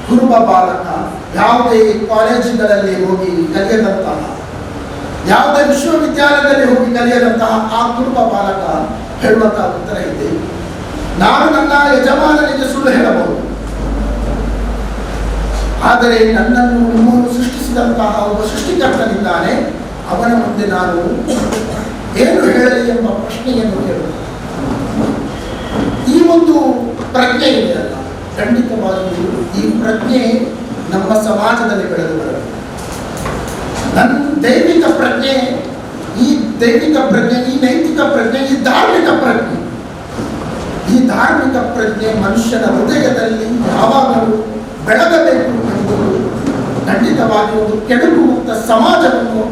ಕುರುಬ ಬಾಲಕ ಯಾವುದೇ ಕಾಲೇಜುಗಳಲ್ಲಿ ಹೋಗಿ ಕಲಿಯದಂತಹ, ಯಾವುದೇ ವಿಶ್ವವಿದ್ಯಾಲಯದಲ್ಲಿ ಹೋಗಿ ಕಲಿಯದಂತಹ ಆ ಕುರುಬ ಬಾಲಕ ಹೇಳುವಂತಹ ಉತ್ತರ ಇದೆ, ನಾನು ನನ್ನ ಯಜಮಾನನಿಗೆ ಸುಳ್ಳು ಹೇಳಬಹುದು, ಆದರೆ ನನ್ನನ್ನು ನಿಮ್ಮನ್ನು ಸೃಷ್ಟಿಸಿದಂತಹ ಒಬ್ಬ ಸೃಷ್ಟಿಕರ್ತನಿದ್ದಾನೆ, ಅವನ ಮುಂದೆ ನಾನು ಏನು ಹೇಳಲಿ ಎಂಬ ಪ್ರಶ್ನೆಯನ್ನು ಕೇಳುವುದು. ಈ ಒಂದು ಪ್ರಜ್ಞೆ ಇದೆಯಲ್ಲ, ಖಂಡಿತವಾಗಿಯೂ ಈ ಪ್ರಜ್ಞೆ ನಮ್ಮ ಸಮಾಜದಲ್ಲಿ ಬೆಳೆದು ಬರಬೇಕು. ನನ್ನ ದೈವಿಕ ಪ್ರಜ್ಞೆ, ಈ ದೈವಿಕ ಪ್ರಜ್ಞೆ, ಈ ನೈತಿಕ ಪ್ರಜ್ಞೆ, ಈ ಧಾರ್ಮಿಕ ಪ್ರಜ್ಞೆ, ಈ ಧಾರ್ಮಿಕ ಪ್ರಜ್ಞೆ ಮನುಷ್ಯನ ಹೃದಯದಲ್ಲಿ ಯಾವಾಗಲೂ ಬೆಳಗಬೇಕು ಎಂಬುದು ಖಂಡಿತವಾಗಿ ಒಂದು ಕೆಡುಕು ಮುಕ್ತ ಸಮಾಜವನ್ನು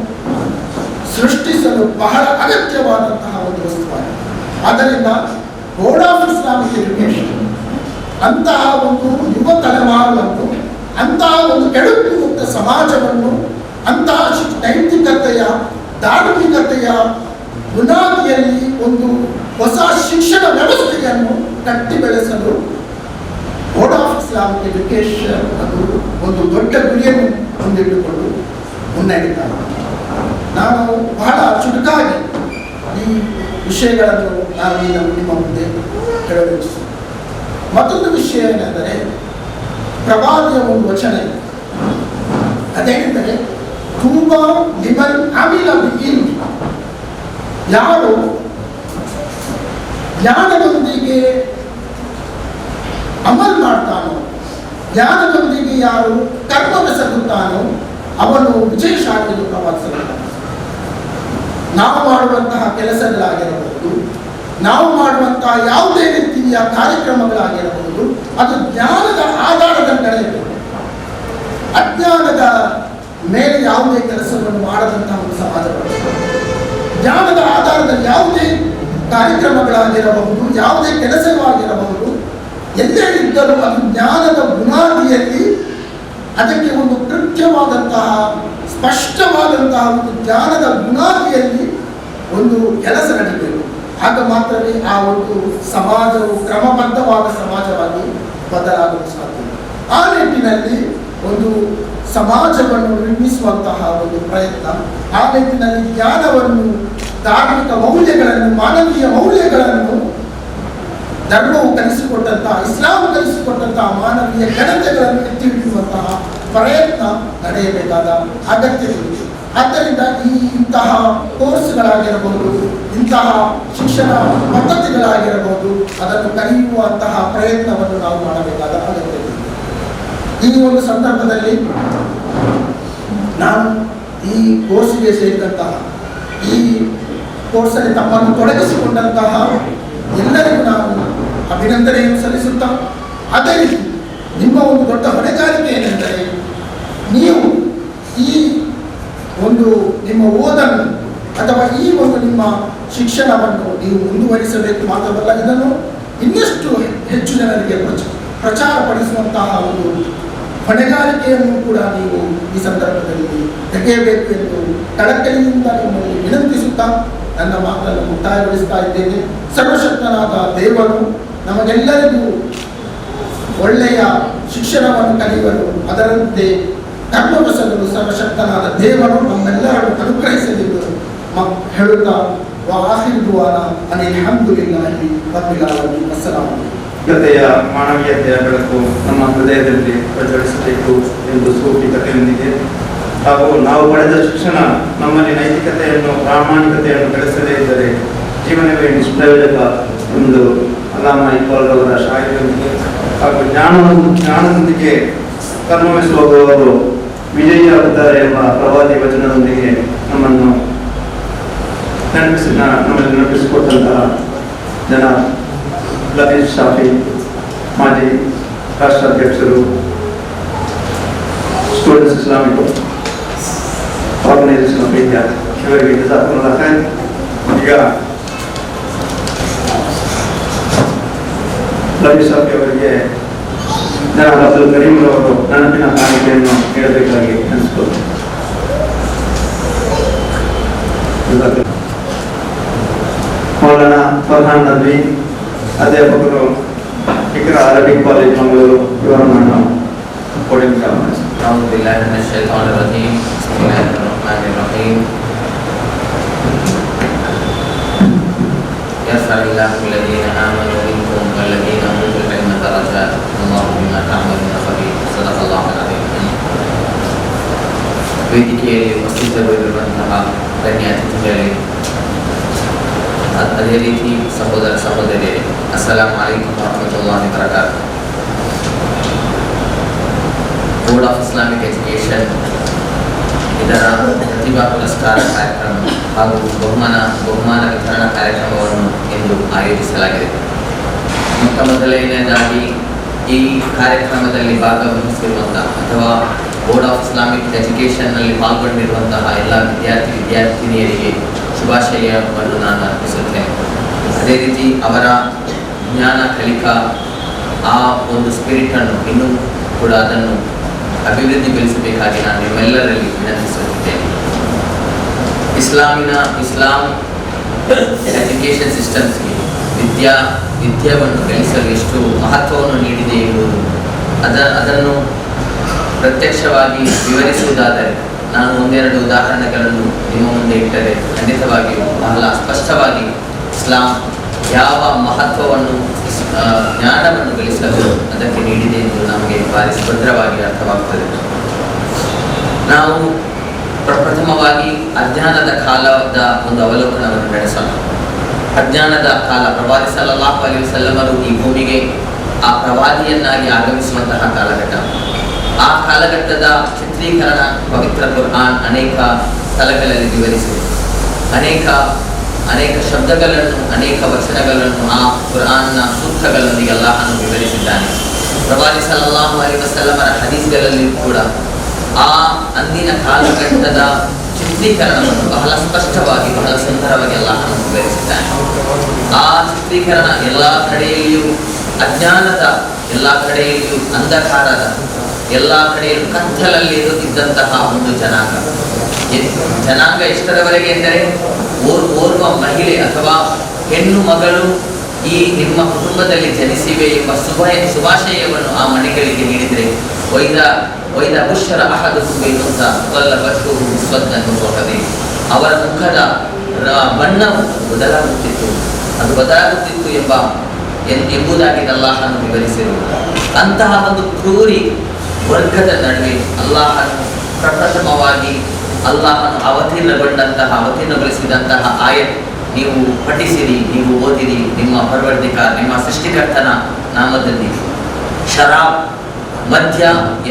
ಸೃಷ್ಟಿಸಲು ಬಹಳ ಅಗತ್ಯವಾದಂತಹ ಒಂದು ವಸ್ತುವಾಗಿದೆ. ಆದ್ದರಿಂದ ಬೋರ್ಡ್ ಆಫ್ ಇಸ್ಲಾಮಿಕ್ ಎಜುಕೇಶನ್ ಅಂತಹ ಒಂದು ಯುವ ತಲೆಮಾರುವನ್ನು, ಅಂತಹ ಒಂದು ಕೆಡುಕು ಮುಕ್ತ ಸಮಾಜವನ್ನು, ಅಂತಹ ನೈತಿಕತೆಯ, ಧಾರ್ಮಿಕತೆಯ ಬುನಾದಿಯಲ್ಲಿ ಒಂದು ಹೊಸ ಶಿಕ್ಷಣ ವ್ಯವಸ್ಥೆಯನ್ನು ಕಟ್ಟಿ ಬೆಳೆಸಲು ಬೋರ್ಡ್ ಆಫ್ ಇಸ್ಲಾಮಿಕ್ ಎಜುಕೇಶನ್ ಅದು ಒಂದು ದೊಡ್ಡ ಗುರಿಯನ್ನು ಹೊಂದಿಟ್ಟುಕೊಂಡು ಮುನ್ನಡೆಯುತ್ತಾರೆ. ನಾನು ಬಹಳ ಚುಟುಕಾಗಿ ಈ ವಿಷಯಗಳನ್ನು ನಾನು ನಿಮ್ಮ ಮುಂದೆ ಹೇಳಬೇಕು. ಮತ್ತೊಂದು ವಿಷಯ ಏನೆಂದರೆ, ಪ್ರವಾದಿಯ ಒಂದು ವಚನ ಇದೆ, ಅದೇನೆಂದರೆ ತುಂಬಾ ಲಿಮನ್ ಅಮಿಲ ಬಿಗಿನ್, ಯಾರು ಜ್ಞಾನದೊಂದಿಗೆ ಅಮಲ್ ಮಾಡ್ತಾನೋ, ಜ್ಞಾನದೊಂದಿಗೆ ಯಾರು ಕರ್ಮವೆಸಗುತ್ತಾನೋ ಅವನು ವಿಜಯಶಾಲಿ ಎಂದು ಪ್ರವಾದಿಸಲಾಗಿದೆ. ನಾವು ಮಾಡುವಂತಹ ಕೆಲಸಗಳಾಗಿರಬಹುದು, ನಾವು ಮಾಡುವಂತಹ ಯಾವುದೇ ರೀತಿಯ ಕಾರ್ಯಕ್ರಮಗಳಾಗಿರಬಹುದು, ಅದು ಜ್ಞಾನದ ಆಧಾರದ ನಡೆಯಬೇಕು. ಅಜ್ಞಾನದ ಮೇಲೆ ಯಾವುದೇ ಕೆಲಸವನ್ನು ಮಾಡದಂತಹ ಒಂದು ಸಮಾಜ ಬರಬೇಕು. ಜ್ಞಾನದ ಆಧಾರದಲ್ಲಿ ಯಾವುದೇ ಕಾರ್ಯಕ್ರಮಗಳಾಗಿರಬಹುದು, ಯಾವುದೇ ಕೆಲಸವಾಗಿರಬಹುದು, ಎಲ್ಲೇ ಇದ್ದರೂ ಅದು ಜ್ಞಾನದ ಬುನಾದಿಯಲ್ಲಿ ಅದಕ್ಕೆ ಒಂದು ಕೃತ್ಯವಾದಂತಹ, ಸ್ಪಷ್ಟವಾದಂತಹ ಒಂದು ಜ್ಞಾನದ ಬುನಾದಿಯಲ್ಲಿ ಒಂದು ಕೆಲಸ ನಡೀಬೇಕು. ಆಗ ಮಾತ್ರವೇ ಆ ಒಂದು ಸಮಾಜವು ಕ್ರಮಬದ್ಧವಾದ ಸಮಾಜವಾಗಿ ಬದಲಾಗಲು ಸಾಧ್ಯ. ಆ ನಿಟ್ಟಿನಲ್ಲಿ ಒಂದು ಸಮಾಜವನ್ನು ನಿರ್ಮಿಸುವಂತಹ ಒಂದು ಪ್ರಯತ್ನ, ಆ ನಿಟ್ಟಿನಲ್ಲಿ ಜ್ಞಾನವನ್ನು, ಧಾರ್ಮಿಕ ಮೌಲ್ಯಗಳನ್ನು, ಮಾನವೀಯ ಮೌಲ್ಯಗಳನ್ನು ಧರ್ಮವು ಕಲಿಸಿಕೊಟ್ಟಂತಹ, ಇಸ್ಲಾಂ ಕಲಿಸಿಕೊಟ್ಟಂತಹ ಮಾನವೀಯ ಘನತೆಗಳನ್ನು ಎತ್ತಿ ಹಿಡಿಯುವಂತಹ ಪ್ರಯತ್ನ ನಡೆಯಬೇಕಾದ ಅಗತ್ಯವಿದೆ. ಆದ್ದರಿಂದ ಇಂತಹ ಕೋರ್ಸ್ಗಳಾಗಿರಬಹುದು, ಇಂತಹ ಶಿಕ್ಷಣ ಪದ್ಧತಿಗಳಾಗಿರಬಹುದು, ಅದನ್ನು ಕಲಿಯುವಂತಹ ಪ್ರಯತ್ನವನ್ನು ನಾವು ಮಾಡಬೇಕಾದ ಅಗತ್ಯವಿದೆ. ಈ ಒಂದು ಸಂದರ್ಭದಲ್ಲಿ ನಾನು ಈ ಕೋರ್ಸಿಗೆ ಸೇರಿದಂತಹ, ಈ ಕೋರ್ಸಲ್ಲಿ ತಮ್ಮನ್ನು ತೊಡಗಿಸಿಕೊಂಡಂತಹ ಎಲ್ಲರಿಗೂ ನಾನು ಅಭಿನಂದನೆಯನ್ನು ಸಲ್ಲಿಸುತ್ತಾ, ಅದೇ ರೀತಿ ನಿಮ್ಮ ಒಂದು ದೊಡ್ಡ ಹೊಣೆಗಾರಿಕೆ ಏನೆಂದರೆ, ನೀವು ಈ ಒಂದು ನಿಮ್ಮ ಓದನ್ನು ಅಥವಾ ಈ ಒಂದು ನಿಮ್ಮ ಶಿಕ್ಷಣವನ್ನು ನೀವು ಮುಂದುವರಿಸಬೇಕು. ಮಾತ್ರವಲ್ಲ, ಇದನ್ನು ಇನ್ನಷ್ಟು ಹೆಚ್ಚು ಜನರಿಗೆ ಪ್ರಚಾರಪಡಿಸುವಂತಹ ಒಂದು ಹೊಣೆಗಾರಿಕೆಯನ್ನು ಕೂಡ ನೀವು ಈ ಸಂದರ್ಭದಲ್ಲಿ ತೆಗೆಯಬೇಕು ಎಂದು ಕಳಕಳಿಯಿಂದ ನಿಮ್ಮಲ್ಲಿ ವಿನಂತಿಸುತ್ತಾ ನನ್ನ ಮಾತನ್ನು ಮುಕ್ತಾಯಗೊಳಿಸ್ತಾ ಇದ್ದೇನೆ. ಸರ್ವಶಕ್ತನಾದ ದೇವರು ನಮಗೆಲ್ಲರಿಗೂ ಒಳ್ಳೆಯ ಶಿಕ್ಷಣವನ್ನು ಕಲಿಯಲು, ಅದರಂತೆ ಕರ್ಮವೆಸಗಲು ಸರ್ವಶಕ್ತನಾದ ದೇವರು ನಮ್ಮೆಲ್ಲರನ್ನು ಅನುಗ್ರಹಿಸಲಿದ್ದು ಹೇಳುತ್ತಾ ಅಲ್ಹಮ್ದುಲಿಲ್ಲಾಹಿ ರಬ್ಬಿಲ್ ಆಲಮೀನ್. ಅಸ್ಸಲಾಮು ಕಥೆಯ ಮಾನವೀಯತೆಯ ಬೆಳಕು ನಮ್ಮ ಹೃದಯದಲ್ಲಿ ಪ್ರಜ್ವಲಿಸಬೇಕು ಎಂದು ಸೂಕ್ತಿಕತೆಯೊಂದಿಗೆ ಹಾಗೂ ನಾವು ಪಡೆದ ಶಿಕ್ಷಣ ನಮ್ಮಲ್ಲಿ ನೈತಿಕತೆಯನ್ನು, ಪ್ರಾಮಾಣಿಕತೆಯನ್ನು ಬೆಳೆಸದೇ ಇದ್ದರೆ ಜೀವನವೇ ನಿಷ್ಪ್ರಯೋಜಕ ಎಂದು ಅಲ್ಲಾಮ ಇಕ್ಬಾಲ್ ರವರ ಶಾಯರಿಯೊಂದಿಗೆ ಹಾಗೂ ಜ್ಞಾನದೊಂದಿಗೆ ಕರ್ಮವೆಸುವವರು ವಿಜಯಿಯಾಗುತ್ತಾರೆ ಎಂಬ ಪ್ರವಾದಿ ವಚನದೊಂದಿಗೆ ನಮ್ಮನ್ನು ನೆನಪಿಸಿಕೊಟ್ಟಂತಹ ಜನ ಲತೀಫ್ ಶಾಫಿ, ಮಾಜಿ ರಾಷ್ಟ್ರಾಧ್ಯಕ್ಷರು, students Islamic organisation of India, ಇವರಿಗೆ ಜಜಾಕುಲ್ಲಾ ಖೈರ್. ಈಗ ಲತೀಫ್ ಶಾಫಿ ಅವರಿಗೆ ಜನಾಬ್ ಅಬ್ದುಲ್ ಕರೀಂ ಅವರು ನೆನಪಿನ ಕಾಣಿಕೆಯನ್ನು ನೀಡಬೇಕಾಗಿ ಅನಿಸಿಕೊಳ್ಳುತ್ತಾರೆ. ಮೌಲಾನಾ ಫರ್ಹಾನ್ ನದ್ವಿ, ಅಧ್ಯಾಪಕರು, ಇಕ್ರಾಮ್ ಅರಬಿಕ್ ಕಾಲೇಜ್ ಮಂಗಳೂರು ಇವರನ್ನು ನಾವು ಕೋಡಿಂಗ್ أعوذ بالله من الشيطان الرجيم بسم الله الرحمن الرحيم يرفع الله الذين آمنوا منكم والذين أوتوا العلم درجات والله بما تعملون خبير صدق الله العظيم. ವೇದಿಕೆಯಲ್ಲಿ ಉಪಸ್ಥಿತರಿರುವಂತಹ ಗಣ್ಯ ಅತಿಥಿಗಳೇ, ಅದೇ ರೀತಿ ಸಹೋದರ ಸಹೋದರಿಯರೇ, ಅಸ್ಸಲಾಮು ಅಲೈಕುಂ ವರಹಮತುಲ್ಲಾಹಿ ವಬರಕಾತುಹು. ಬೋರ್ಡ್ ಆಫ್ ಇಸ್ಲಾಮಿಕ್ ಎಜುಕೇಷನ್ ಇದರ ಪ್ರತಿಭಾ ಪುರಸ್ಕಾರ ಕಾರ್ಯಕ್ರಮ ಹಾಗೂ ಬಹುಮಾನ ವಿತರಣಾ ಕಾರ್ಯಕ್ರಮವನ್ನು ಇಂದು ಆಯೋಜಿಸಲಾಗಿದೆ. ಮೊಟ್ಟ ಮೊದಲನೆಯದಾಗಿ ಈ ಕಾರ್ಯಕ್ರಮದಲ್ಲಿ ಭಾಗವಹಿಸಿರುವಂತಹ ಅಥವಾ ಬೋರ್ಡ್ ಆಫ್ ಇಸ್ಲಾಮಿಕ್ ಎಜುಕೇಷನ್ನಲ್ಲಿ ಪಾಲ್ಗೊಂಡಿರುವಂತಹ ಎಲ್ಲ ವಿದ್ಯಾರ್ಥಿನಿಯರಿಗೆ ಶುಭಾಶಯವನ್ನು ನಾನು ಅರ್ಪಿಸುತ್ತೇನೆ. ಅದೇ ರೀತಿ ಅವರ ಜ್ಞಾನ ಕಲಿಕಾ ಆ ಒಂದು ಸ್ಪಿರಿಟನ್ನು ಇನ್ನೂ ಕೂಡ ಅದನ್ನು ಅಭಿವೃದ್ಧಿಗೊಳಿಸಬೇಕಾಗಿ ನಾನು ನಿಮ್ಮೆಲ್ಲರಲ್ಲಿ ವಿನಂತಿಸುತ್ತಿದ್ದೇನೆ. ಇಸ್ಲಾಂ ಎಜುಕೇಷನ್ ಸಿಸ್ಟಮ್ಸ್ಗೆ ವಿದ್ಯಾವನ್ನು ಕಲಿಸಲು ಎಷ್ಟು ಮಹತ್ವವನ್ನು ನೀಡಿದೆ ಎಂಬುದು ಅದನ್ನು ಪ್ರತ್ಯಕ್ಷವಾಗಿ ವಿವರಿಸುವುದಾದರೆ ನಾನು ಒಂದೆರಡು ಉದಾಹರಣೆಗಳನ್ನು ನಿಮ್ಮ ಮುಂದೆ ಇಟ್ಟರೆ ಖಂಡಿತವಾಗಿಯೂ ಬಹಳ ಸ್ಪಷ್ಟವಾಗಿ ಇಸ್ಲಾಂ ಯಾವ ಮಹತ್ವವನ್ನು ಜ್ಞಾನವನ್ನು ಗಳಿಸಲು ಅದಕ್ಕೆ ನೀಡಿದೆ ಎಂದು ನಮಗೆ ಭಾರಿ ಭದ್ರವಾಗಿ ಅರ್ಥವಾಗುತ್ತದೆ. ನಾವು ಪ್ರಥಮವಾಗಿ ಅಜ್ಞಾನದ ಕಾಲದ ಒಂದು ಅವಲೋಕನವನ್ನು ನಡೆಸೋಣ. ಅಜ್ಞಾನದ ಕಾಲ, ಪ್ರವಾದಿ ಸಲ್ಲಲ್ಲಾಹು ಅಲೈಹಿ ವಸಲ್ಲಮರು ಈ ಭೂಮಿಗೆ ಆ ಪ್ರವಾದಿಯನ್ನಾಗಿ ಆಗಮಿಸುವಂತಹ ಕಾಲಘಟ್ಟ. ಆ ಕಾಲಘಟ್ಟದ ಚಿತ್ರೀಕರಣ ಪವಿತ್ರ ಕುರ್ಆನ್ ಅನೇಕ ಸ್ಥಳಗಳಲ್ಲಿ ವಿವರಿಸಿದೆ. ಅನೇಕ ಶಬ್ದಗಳನ್ನು, ಅನೇಕ ವಚನಗಳನ್ನು ಆ ಕುರ್ಆನ್ನ ಸೂತ್ರಗಳೊಂದಿಗೆ ಅಲ್ಲಾಹನು ವಿವರಿಸಿದ್ದಾನೆ. ಪ್ರವಾದಿ ಸಲ್ಲಲ್ಲಾಹು ಅಲೈಹಿ ವಸಲ್ಲಮರ ಹದೀಸ್ಗಳಲ್ಲಿ ಕೂಡ ಆ ಅಂದಿನ ಕಾಲಘಟ್ಟದ ಚಿತ್ರೀಕರಣವನ್ನು ಬಹಳ ಸ್ಪಷ್ಟವಾಗಿ, ಬಹಳ ಸುಂದರವಾಗಿ ಅಲ್ಲಾಹನು ವಿವರಿಸಿದ್ದಾನೆ. ಆ ಚಿತ್ರೀಕರಣ ಎಲ್ಲ ಕಡೆಯಲ್ಲಿಯೂ ಅಜ್ಞಾನದ, ಎಲ್ಲ ಕಡೆಯಲ್ಲಿಯೂ ಅಂಧಕಾರದ, ಎಲ್ಲ ಕಡೆಯಲ್ಲೂ ಕತ್ತಲಲ್ಲಿ ಇದ್ದಂತಹ ಒಂದು ಜನಾಂಗ ಎಷ್ಟರವರೆಗೆ ಎಂದರೆ ಓರ್ವ ಮಹಿಳೆ ಅಥವಾ ಹೆಣ್ಣು ಮಗಳು ಈ ನಿಮ್ಮ ಕುಟುಂಬದಲ್ಲಿ ಜನಿಸಿವೆ ಎಂಬ ಶುಭಾಶಯವನ್ನು ಆ ಮನೆಗಳಿಗೆ ನೀಡಿದರೆ ವೈದ ಬುಶ್ರ ಅಹದು ಅಂತ ಅವರ ಮುಖದ ಬಣ್ಣವು ಬದಲಾಗುತ್ತಿತ್ತು ಎಂಬುದಾಗಿ ಅಲ್ಲಾಹನು ವಿವರಿಸಿರುವುದು. ಅಂತಹ ಒಂದು ಕ್ರೂರಿ ವರ್ಗದ ನಡುವೆ ಅಲ್ಲಾಹನು ಪ್ರಪ್ರಥಮವಾಗಿ ಅವತೀರ್ಣಗೊಳಿಸಿದಂತಹ ಆಯತ್ ನೀವು ಪಠಿಸಿರಿ, ನೀವು ಓದಿರಿ, ನಿಮ್ಮ ಪರ್ವರ್ದಿಕಾರ್, ನಿಮ್ಮ ಸೃಷ್ಟಿಕರ್ತನ ನಾಮದಲ್ಲಿ. ಶರಾಬ್, ಮದ್ಯ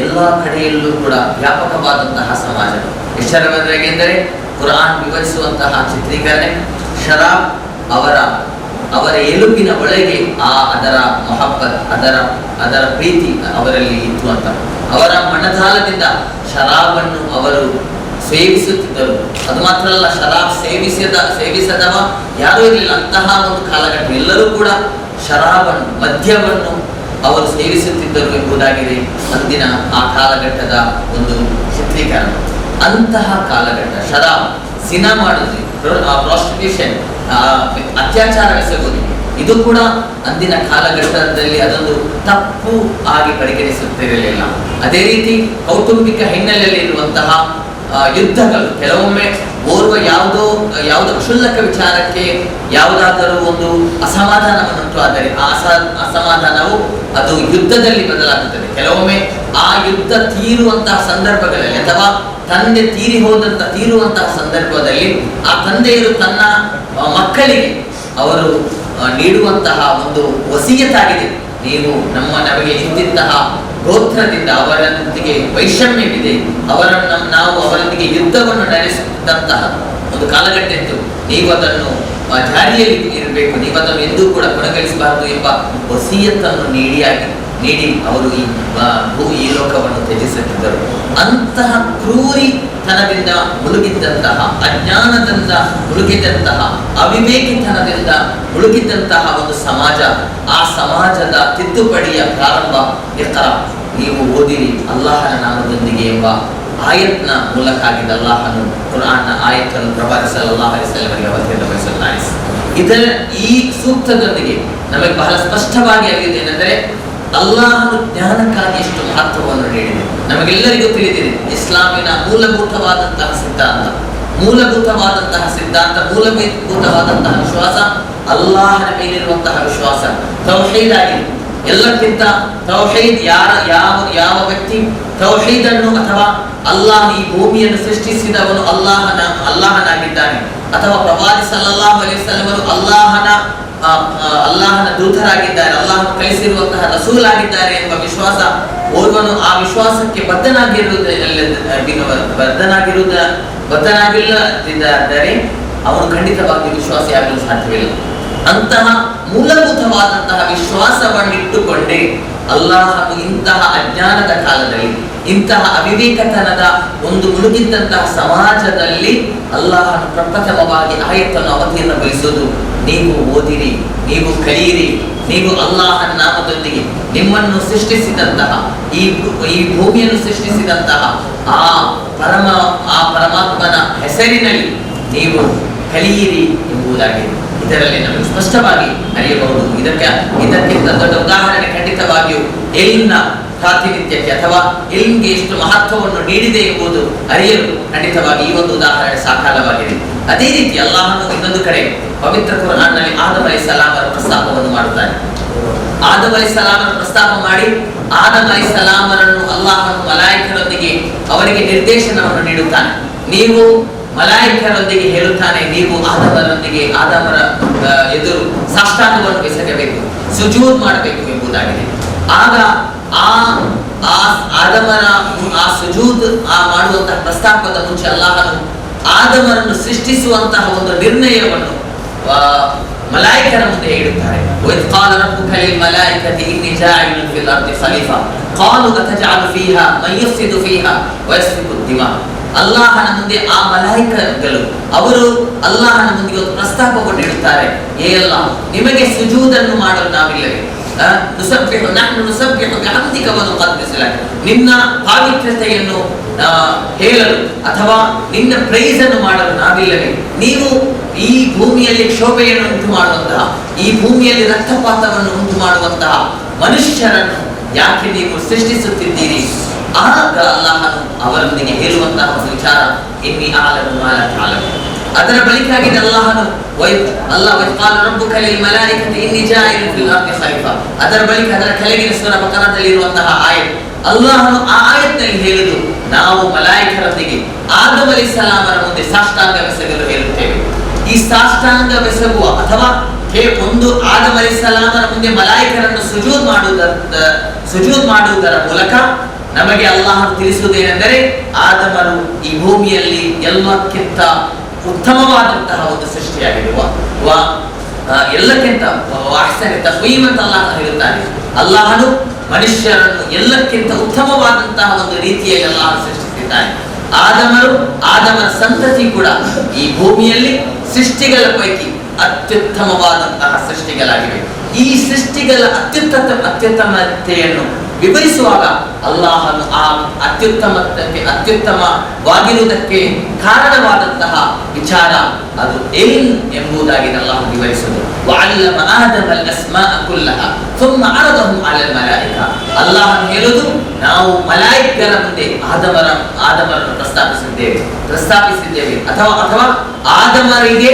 ಎಲ್ಲ ಕಡೆಯಲ್ಲೂ ಕೂಡ ವ್ಯಾಪಕವಾದಂತಹ ಸಮಾಜ. ಎಷ್ಟರವರೆಗೆಂದರೆ ಕುರ್ಆನ್ ವಿವರಿಸುವಂತಹ ಚಿತ್ರೀಕರಣೆ ಶರಾಬ್ ಅವರ ಎಲುಬಿನ ಒಳಗೆ ಅದರ ಮೊಹಬ್ಬತ್, ಅದರ ಪ್ರೀತಿ ಅವರಲ್ಲಿ ಇತ್ತು ಅಂತ. ಅವರ ಮನದಾಳದಿಂದ ಶರಾಬನ್ನು ಅವರು ಸೇವಿಸುತ್ತಿದ್ದರು. ಅದು ಮಾತ್ರ ಅಲ್ಲ, ಶರಾಬ್ ಸೇವಿಸದವ ಯಾರೂ ಇರಲಿಲ್ಲ ಅಂತಹ ಒಂದು ಕಾಲಘಟ್ಟ. ಎಲ್ಲರೂ ಕೂಡ ಶರಾಬನ್ನು, ಮದ್ಯವನ್ನು ಅವರು ಸೇವಿಸುತ್ತಿದ್ದರು ಎಂಬುದಾಗಿದೆ ಅಂದಿನ ಆ ಕಾಲಘಟ್ಟದ ಒಂದು ಚಿತ್ರೀಕರಣ. ಅಂತಹ ಕಾಲಘಟ್ಟ ಶರಾಬ್, ಸಿನಾ ಮಾಡುವುದು, ಪ್ರಾಸ್ಟಿಟ್ಯೂಷನ್, ಅತ್ಯಾಚಾರವೆಸಗುವುದು, ಇದು ಕೂಡ ಅಂದಿನ ಕಾಲಘಟ್ಟದಲ್ಲಿ ಅದೊಂದು ತಪ್ಪು ಆಗಿ ಪರಿಗಣಿಸುತ್ತಿರಲಿಲ್ಲ. ಅದೇ ರೀತಿ ಕೌಟುಂಬಿಕ ಹಿನ್ನೆಲೆಯಲ್ಲಿ ಇರುವಂತಹ ಯುದ್ಧಗಳು, ಕೆಲವೊಮ್ಮೆ ಯಾವುದೋ ಕ್ಷುಲ್ಲಕ ವಿಚಾರಕ್ಕೆ ಯಾವುದಾದರೂ ಒಂದು ಅಸಮಾಧಾನವನ್ನುಂಟು ಆದರೆ ಆ ಅಸಮಾಧಾನವು ಅದು ಯುದ್ಧದಲ್ಲಿ ಬದಲಾಗುತ್ತದೆ. ಕೆಲವೊಮ್ಮೆ ಆ ಯುದ್ಧ ತೀರುವಂತಹ ಸಂದರ್ಭಗಳಲ್ಲಿ ಅಥವಾ ತಂದೆ ತೀರುವಂತಹ ಸಂದರ್ಭದಲ್ಲಿ ಆ ತಂದೆಯರು ತನ್ನ ಮಕ್ಕಳಿಗೆ ಅವರು ನೀಡುವಂತಹ ಒಂದು ವಸಿಯತ್ತಾಗಿದೆ. ನೀವು ನಮಗೆ ಇಂತಹ ಗೋತ್ರದಿಂದ ಅವರೊಂದಿಗೆ ವೈಷಮ್ಯವಿದೆ, ನಾವು ಅವರೊಂದಿಗೆ ಯುದ್ಧವನ್ನು ನಡೆಸಿದಂತಹ ಒಂದು ಕಾಲಘಟ್ಟ ಇತ್ತು. ನೀವು ಅದನ್ನು ಜಾರಿಯಲ್ಲಿ ಇರಬೇಕು, ನೀವು ಅದನ್ನು ಎಂದೂ ಕೂಡ ಕೊನೆಗಳಿಸಬಾರದು ಎಂಬ ವಸಿಯತ್ತನ್ನು ನೀಡಿ ಅವರು ಈ ಲೋಕವನ್ನು ತ್ಯಜಿಸುತ್ತಿದ್ದರು. ಅಂತಹ ಕ್ರೂರಿತನದಿಂದ ಮುಳುಗಿದ್ದಂತಹ, ಅಜ್ಞಾನದಿಂದ ಮುಳುಗಿದ್ದಂತಹ, ಅವಿವೇಕಿತನದಿಂದ ಮುಳುಗಿದ್ದಂತಹ ಒಂದು ಸಮಾಜ, ಆ ಸಮಾಜದ ತಿದ್ದುಪಡಿಯ ಪ್ರಾರಂಭ ಇಖ್ರಾ, ನೀವು ಓದಿರಿ ಅಲ್ಲಾಹನ ನಾಮದೊಂದಿಗೆ ಎಂಬ ಆಯತ್ನ ಮೂಲಕ ಆಗಿದ್ದ ಅಲ್ಲಾಹನು ಕುರ್ಆನ್ನ ಆಯತ್ತನ್ನು ಪ್ರವಾದಿ ಸಲ್ಲಲ್ಲಾಹು ಅಲೈಹಿ ವಸಲ್ಲಮರಿಗೆ ಅವತೀರ್ಣಗೊಳಿಸುತ್ತಾನೆ. ಈ ಸೂಕ್ತದೊಂದಿಗೆ ನಮಗೆ ಬಹಳ ಸ್ಪಷ್ಟವಾಗಿ ಆಗಿದೆ ಏನೆಂದರೆ ಅಲ್ಲಾಹನು ಜ್ಞಾನಕ್ಕಾಗಿ ಎಷ್ಟು ಮಹತ್ವವನ್ನು ನೀಡಿದೆ. ನಮಗೆಲ್ಲರಿಗೂ ತಿಳಿದಿದೆ ಇಸ್ಲಾಮಿನ ಮೂಲಭೂತವಾದಂತಹ ಸಿದ್ಧಾಂತ, ಮೂಲಭೂತವಾದಂತಹ ವಿಶ್ವಾಸ ಅಲ್ಲಾಹನ ಮೇಲಿರುವಂತಹ ವಿಶ್ವಾಸ ತೌಹೀದ್ ಆಗಿದೆ. ಎಲ್ಲಕ್ಕಿಂತ ತೌಹೀದ್ ಯಾವ ವ್ಯಕ್ತಿ ತೌಹೀದನ್ನು ಅಥವಾ ಅಲ್ಲಾಹ್ ಈ ಭೂಮಿಯನ್ನು ಸೃಷ್ಟಿಸಿದವನು ಅಲ್ಲಾಹನಾಗಿದ್ದಾನೆ ಅಥವಾ ಪ್ರವಾದಿ ಸಲ್ಲಲ್ಲಾಹು ಅಲೈಹಿ ವಸಲ್ಲಂ ಅಲ್ಲಾಹನ ದೂತರಾಗಿದ್ದಾರೆ, ಅಲ್ಲಾಹ್ ಕಳಿಸಿರುವಂತಹ ರಸೂಲ್ ಆಗಿದ್ದಾರೆ ಎಂಬ ವಿಶ್ವಾಸ ಓರ್ವನು ಆ ವಿಶ್ವಾಸಕ್ಕೆ ಬದ್ಧನಾಗಿಲ್ಲದಿದ್ದರೆ ಅವನು ಖಂಡಿತವಾಗಿ ವಿಶ್ವಾಸಿಯಾಗಲು ಸಾಧ್ಯವಿಲ್ಲ. ಅಂತಹ ಮೂಲಭೂತವಾದಂತಹ ವಿಶ್ವಾಸವನ್ನಿಟ್ಟುಕೊಂಡೇ ಅಲ್ಲಾಹನು ಇಂತಹ ಅಜ್ಞಾನದ ಕಾಲದಲ್ಲಿ, ಇಂತಹ ಅವಿವೇಕತನದ ಒಂದು ಮುಳುಗಿದ್ದಂತಹ ಸಮಾಜದಲ್ಲಿ ಅಲ್ಲಾಹನು ಪ್ರಪ್ರಥಮವಾಗಿ ಆಯತ್ತನ್ನು ಅವತೀರ್ಣಗೊಳಿಸುವುದು, ನೀವು ಓದಿರಿ, ನೀವು ಕಲಿಯಿರಿ, ನೀವು ಅಲ್ಲಾಹನ ನಾಮದೊಂದಿಗೆ ನಿಮ್ಮನ್ನು ಸೃಷ್ಟಿಸಿದಂತಹ ಈ ಭೂಮಿಯನ್ನು ಸೃಷ್ಟಿಸಿದಂತಹ ಆ ಪರಮಾತ್ಮನ ಹೆಸರಿನಲ್ಲಿ ನೀವು ಕಲಿಯಿರಿ ಎಂಬುದಾಗಿದೆ. ಇದರಲ್ಲಿ ನಮಗೆ ಸ್ಪಷ್ಟವಾಗಿ ಅರಿಯಬಹುದು. ಇದಕ್ಕಿಂತ ದೊಡ್ಡ ಉದಾಹರಣೆ ಖಂಡಿತವಾಗಿಯೂ ಇಲ್ಮ್ನ ಪ್ರಾತಿನಿಧ್ಯಕ್ಕೆ ಅಥವಾ ಇಲ್ಮ್ಗೆ ಎಷ್ಟು ಮಹತ್ವವನ್ನು ನೀಡಿದೆ ಎಂಬುದು ಅರಿಯಲು ಖಂಡಿತವಾಗಿ ಈ ಒಂದು ಉದಾಹರಣೆ ಸಾಕಾರವಾಗಿದೆ. ಅದೇ ರೀತಿ ಅಲ್ಲಾಹನು ಇನ್ನೊಂದು ಕಡೆ ಪವಿತ್ರ ಕುರ್ಆನ್ನಲ್ಲಿ ಆದಮ್ ಅಲೈಹಿಸ್ಸಲಾಮರ ಪ್ರಸ್ತಾಪವನ್ನು ಮಾಡುತ್ತಾನೆ. ಆದಮ್ ಅಲೈಹಿಸ್ಸಲಾಮರ ಪ್ರಸ್ತಾಪ ಮಾಡಿ ಆದಮ್ ಅಲೈಹಿಸ್ಸಲಾಮರನ್ನು ಅಲ್ಲಾಹನು ಮಲಾಯಿಕರೊಂದಿಗೆ ಅವರಿಗೆ ನಿರ್ದೇಶನವನ್ನು ನೀಡುತ್ತಾನೆ. ನೀವು ಮಲಾಯಿಕರೊಂದಿಗೆ ಹೇಳುತ್ತಾನೆ, ನೀವು ಆದಮರ ಎದುರು ಸಾಷ್ಟಾಂಗವನ್ನು ಬೆಸಗಬೇಕು, ಸುಜೂದ್ ಮಾಡಬೇಕು ಎಂಬುದಾಗಿದೆ. ಆಗ ಆದಮರ ಸುಜೂದ್ ಮಾಡುವಂತಹ ಪ್ರಸ್ತಾಪದ ಮುಂಚೆ ಅಲ್ಲಾಹನು ಆದಮರನ್ನು ಸೃಷ್ಟಿಸುವಂತಹ ಒಂದು ನಿರ್ಣಯವನ್ನು ಮಲಾಯಿಕರ ಮುಂದೆ ಇಡುತ್ತಾರೆ. ವೈದ್ ಕಾಲ ರಬ್ಬುಕ ಲಿಲ್ ಮಲಾಯಿಕತಿ ಇನ್ನಿ ಜಾಯಿಲುನ್ ಫಿಲ್ ಅರ್ದಿ ಖಲೀಫಾ ಕಾಲು ಅತಜಅಲು ಫೀಹಾ ಮನ್ ಯಫ್ಸಿದು ಫೀಹಾ ವಯಸ್ಫಿಕು ದಿಮಾ. ಅಲ್ಲಾಹನ ಮುಂದೆ ಆ ಮಲಾಯಿಕಗಳು ಅವರು ಅಲ್ಲಾಹನ ಮುಂದೆ ಒಂದು ಪ್ರಸ್ತಾಪವನ್ನು ಇಡುತ್ತಾರೆ. ಏ ಅಲ್ಲಾಹ್, ನಿಮಗೆ ಸುಜೂದನ್ನು ಮಾಡಲು ನಾವಿಲ್ಲವೇ? ನಿನ್ನ ಪಾವಿತ್ರ್ಯತೆಯನ್ನು ಹೇಳಲು ಅಥವಾ ನಿನ್ನ ಪ್ರೈಸ್ ಅನ್ನು ಮಾಡಲು ನಾವಿಲ್ಲವೇ? ನೀವು ಈ ಭೂಮಿಯಲ್ಲಿ ಕ್ಷೋಭೆಯನ್ನು ಉಂಟು ಮಾಡುವಂತಹ, ಈ ಭೂಮಿಯಲ್ಲಿ ರಕ್ತಪಾತವನ್ನು ಉಂಟು ಮಾಡುವಂತಹ ಮನುಷ್ಯರನ್ನು ಯಾಕೆ ನೀವು ಸೃಷ್ಟಿಸುತ್ತಿದ್ದೀರಿ? ಆಗ ಅಲ್ಲಾಹನು ಅವರೊಂದಿಗೆ ಹೇಳುವಂತಹ ಒಂದು ವಿಚಾರ, ಇನ್ನಿ ಆಲಮು ಮಾ ಲಾ ತಅಲಮೂನ್. ಅದರ ಬಳಿಕಾಗಿ ಅಲ್ಲಾಹನು ಅದರ ಬಳಿಕ ಅದರ ಕೆಳಗಿನ ಸೂರ ಬಕರಾದಲ್ಲಿ ಇರುವಂತಹ ಆಯತ್, ಅಲ್ಲಾಹನು ಆ ಆಯತ್ನಲ್ಲಿ ಹೇಳುವುದು, ನಾವು ಮಲಾಯಿಕರೊಂದಿಗೆ ಆದಮ್ ಅಲೈಹಿಸ್ಸಲಾಮರ ಮುಂದೆ ಸಾಷ್ಟಾಂಗ ಬೆಸಗಲು ಹೇಳುತ್ತೇವೆ. ಈ ಸಾಷ್ಟಾಂಗ ಬೆಸಗುವ ಅಥವಾ ಒಂದು ಆದಮ್ ಅಲೈಹಿಸ್ಸಲಾಮರ ಮುಂದೆ ಮಲಾಯಿಕರನ್ನು ಸುಜೂದ್ ಮಾಡುವುದರ ಮೂಲಕ ನಮಗೆ ಅಲ್ಲಾಹನು ತಿಳಿಸುವುದೇನೆಂದರೆ, ಆದಮರು ಈ ಭೂಮಿಯಲ್ಲಿ ಎಲ್ಲಕ್ಕಿಂತ ಉತ್ತಮವಾದಂತಹ ಒಂದು ಸೃಷ್ಟಿಯಾಗಿದೆ. ಎಲ್ಲಕ್ಕಿಂತ ಅಂತ ಅಲ್ಲಾಹ ಹೇಳುತ್ತಾನೆ. ಅಲ್ಲಾಹನು ಮನುಷ್ಯರನ್ನು ಎಲ್ಲಕ್ಕಿಂತ ಉತ್ತಮವಾದಂತಹ ಒಂದು ರೀತಿಯಲ್ಲಿ ಅಲ್ಲಾಹ ಸೃಷ್ಟಿಸಿದ್ದಾನೆ. ಆದಮರ ಸಂತತಿ ಕೂಡ ಈ ಭೂಮಿಯಲ್ಲಿ ಸೃಷ್ಟಿಗಳ ಪೈಕಿ ಅತ್ಯುತ್ತಮವಾದಂತಹ ಸೃಷ್ಟಿಗಳಾಗಿವೆ. ಈ ಸೃಷ್ಟಿಗಳ ಅತ್ಯುತ್ತಮತೆಯನ್ನು ವಿವರಿಸುವಾಗ ಅಲ್ಲಾಹನು ಆ ಅತ್ಯುತ್ತಮವಾಗಿರುವುದಕ್ಕೆ ಕಾರಣವಾದಂತಹ ವಿಚಾರ ಅದು ಇಲ್ಮ್ ಎಂಬುದಾಗಿ ಅಲ್ಲಾಹ್ ವಿವರಿಸುವುದು. ವಅಲ್ಲಮ ಆದಮ ಅಸ್ಮಾಅ ಕುಲ್ಲಹಾ ಥುಮ್ಮ ಅರದಹುಂ ಅಲಲ್ ಮಲಾಯಿಕಾ. ಅಲ್ಲಾಹನು ಹೇಳುವುದು, ನಾವು ಮಲಾಯಿಕರ ಮುಂದೆ ಆದಮರನ್ನು ಪ್ರಸ್ತಾಪಿಸಿದ್ದೇವೆ ಅಥವಾ ಆದಮರಿಗೆ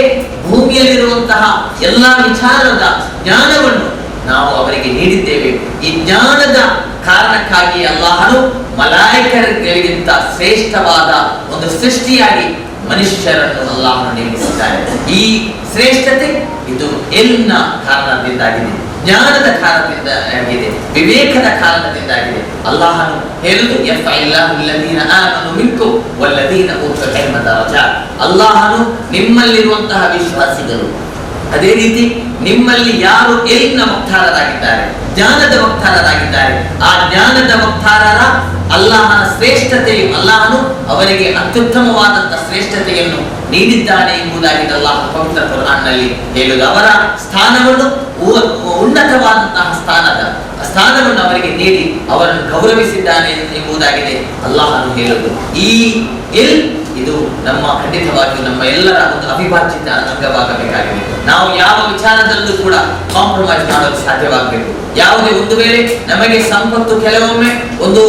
ಭೂಮಿಯಲ್ಲಿರುವಂತಹ ಎಲ್ಲಾ ವಿಚಾರದ ಜ್ಞಾನವನ್ನು ನಾವು ಅವರಿಗೆ ನೀಡಿದ್ದೇವೆ. ಈ ಜ್ಞಾನದ ಕಾರಣಕ್ಕಾಗಿ ಅಲ್ಲಾಹನು ಮಲಾಯಿಕರಿಗಿಂತ ಶ್ರೇಷ್ಠವಾದ ಒಂದು ಸೃಷ್ಟಿಯಾಗಿ ಮನುಷ್ಯರನ್ನು ಅಲ್ಲಾಹನು ನಿರ್ಮಿಸಿದ್ದಾರೆ. ಈ ಶ್ರೇಷ್ಠತೆ ಇದು ಇಲ್ಮ್ನ ಕಾರಣದಿಂದಾಗಿದೆ, ಜ್ಞಾನದ ಕಾರಣದಿಂದಾಗಿದೆ, ವಿವೇಕದ ಕಾರಣದಿಂದಾಗಿದೆ. ಅಲ್ಲಾಹನು ಹೇಳುವುದು, ಅಲ್ಲಾಹನು ನಿಮ್ಮಲ್ಲಿರುವಂತಹ ವಿಶ್ವಾಸಿಗಳು, ಅದೇ ರೀತಿ ನಿಮ್ಮಲ್ಲಿ ಯಾರು ಇಲ್ಮ್ನ ವಕ್ತಾರರಾಗಿದ್ದಾರೆ, ಜ್ಞಾನದ ವಕ್ತಾರರಾಗಿದ್ದಾರೆ, ಆ ಜ್ಞಾನದ ವಕ್ತಾರರ ಅಲ್ಲಾಹನ ಶ್ರೇಷ್ಠತೆಯು, ಅಲ್ಲಾಹನು ಅವರಿಗೆ ಅತ್ಯುತ್ತಮವಾದಂತಹ ಶ್ರೇಷ್ಠತೆಯನ್ನು ನೀಡಿದ್ದಾನೆ ಎಂಬುದಾಗಿ ಅಲ್ಲಾಹ್ ಪವಿತ್ರ ಕುರ್ಆನ್ನಲ್ಲಿ ಹೇಳುವುದು. ಅವರ ಸ್ಥಾನವನ್ನು ಉನ್ನತವಾದಂತಹ ಸ್ಥಾನವನ್ನು ಅವರಿಗೆ ನೀಡಿ ಅವರನ್ನು ಗೌರವಿಸಿದ್ದಾನೆ ಎಂಬುದಾಗಿದೆ ಅಲ್ಲಾಹನು ಹೇಳುವುದು. ಈ ಇಲ್ಮ್ ಇದು ಖಂಡಿತವಾಗಿಯೂ ನಮ್ಮ ಎಲ್ಲರ ಒಂದು ಅವಿಭಾಜ್ಯ ಅಂಗವಾಗಬೇಕಾಗಿದೆ. ನಾವು ಯಾವ ವಿಚಾರದಲ್ಲೂ ಕೂಡ ಕಾಂಪ್ರಮೈಸ್ ಮಾಡಲು ಸಾಧ್ಯವಾಗಬೇಕು. ಯಾವುದೇ ಒಂದು ವೇಳೆ ನಮಗೆ ಸಂಪತ್ತು ಕೆಲವೊಮ್ಮೆ ಒಂದು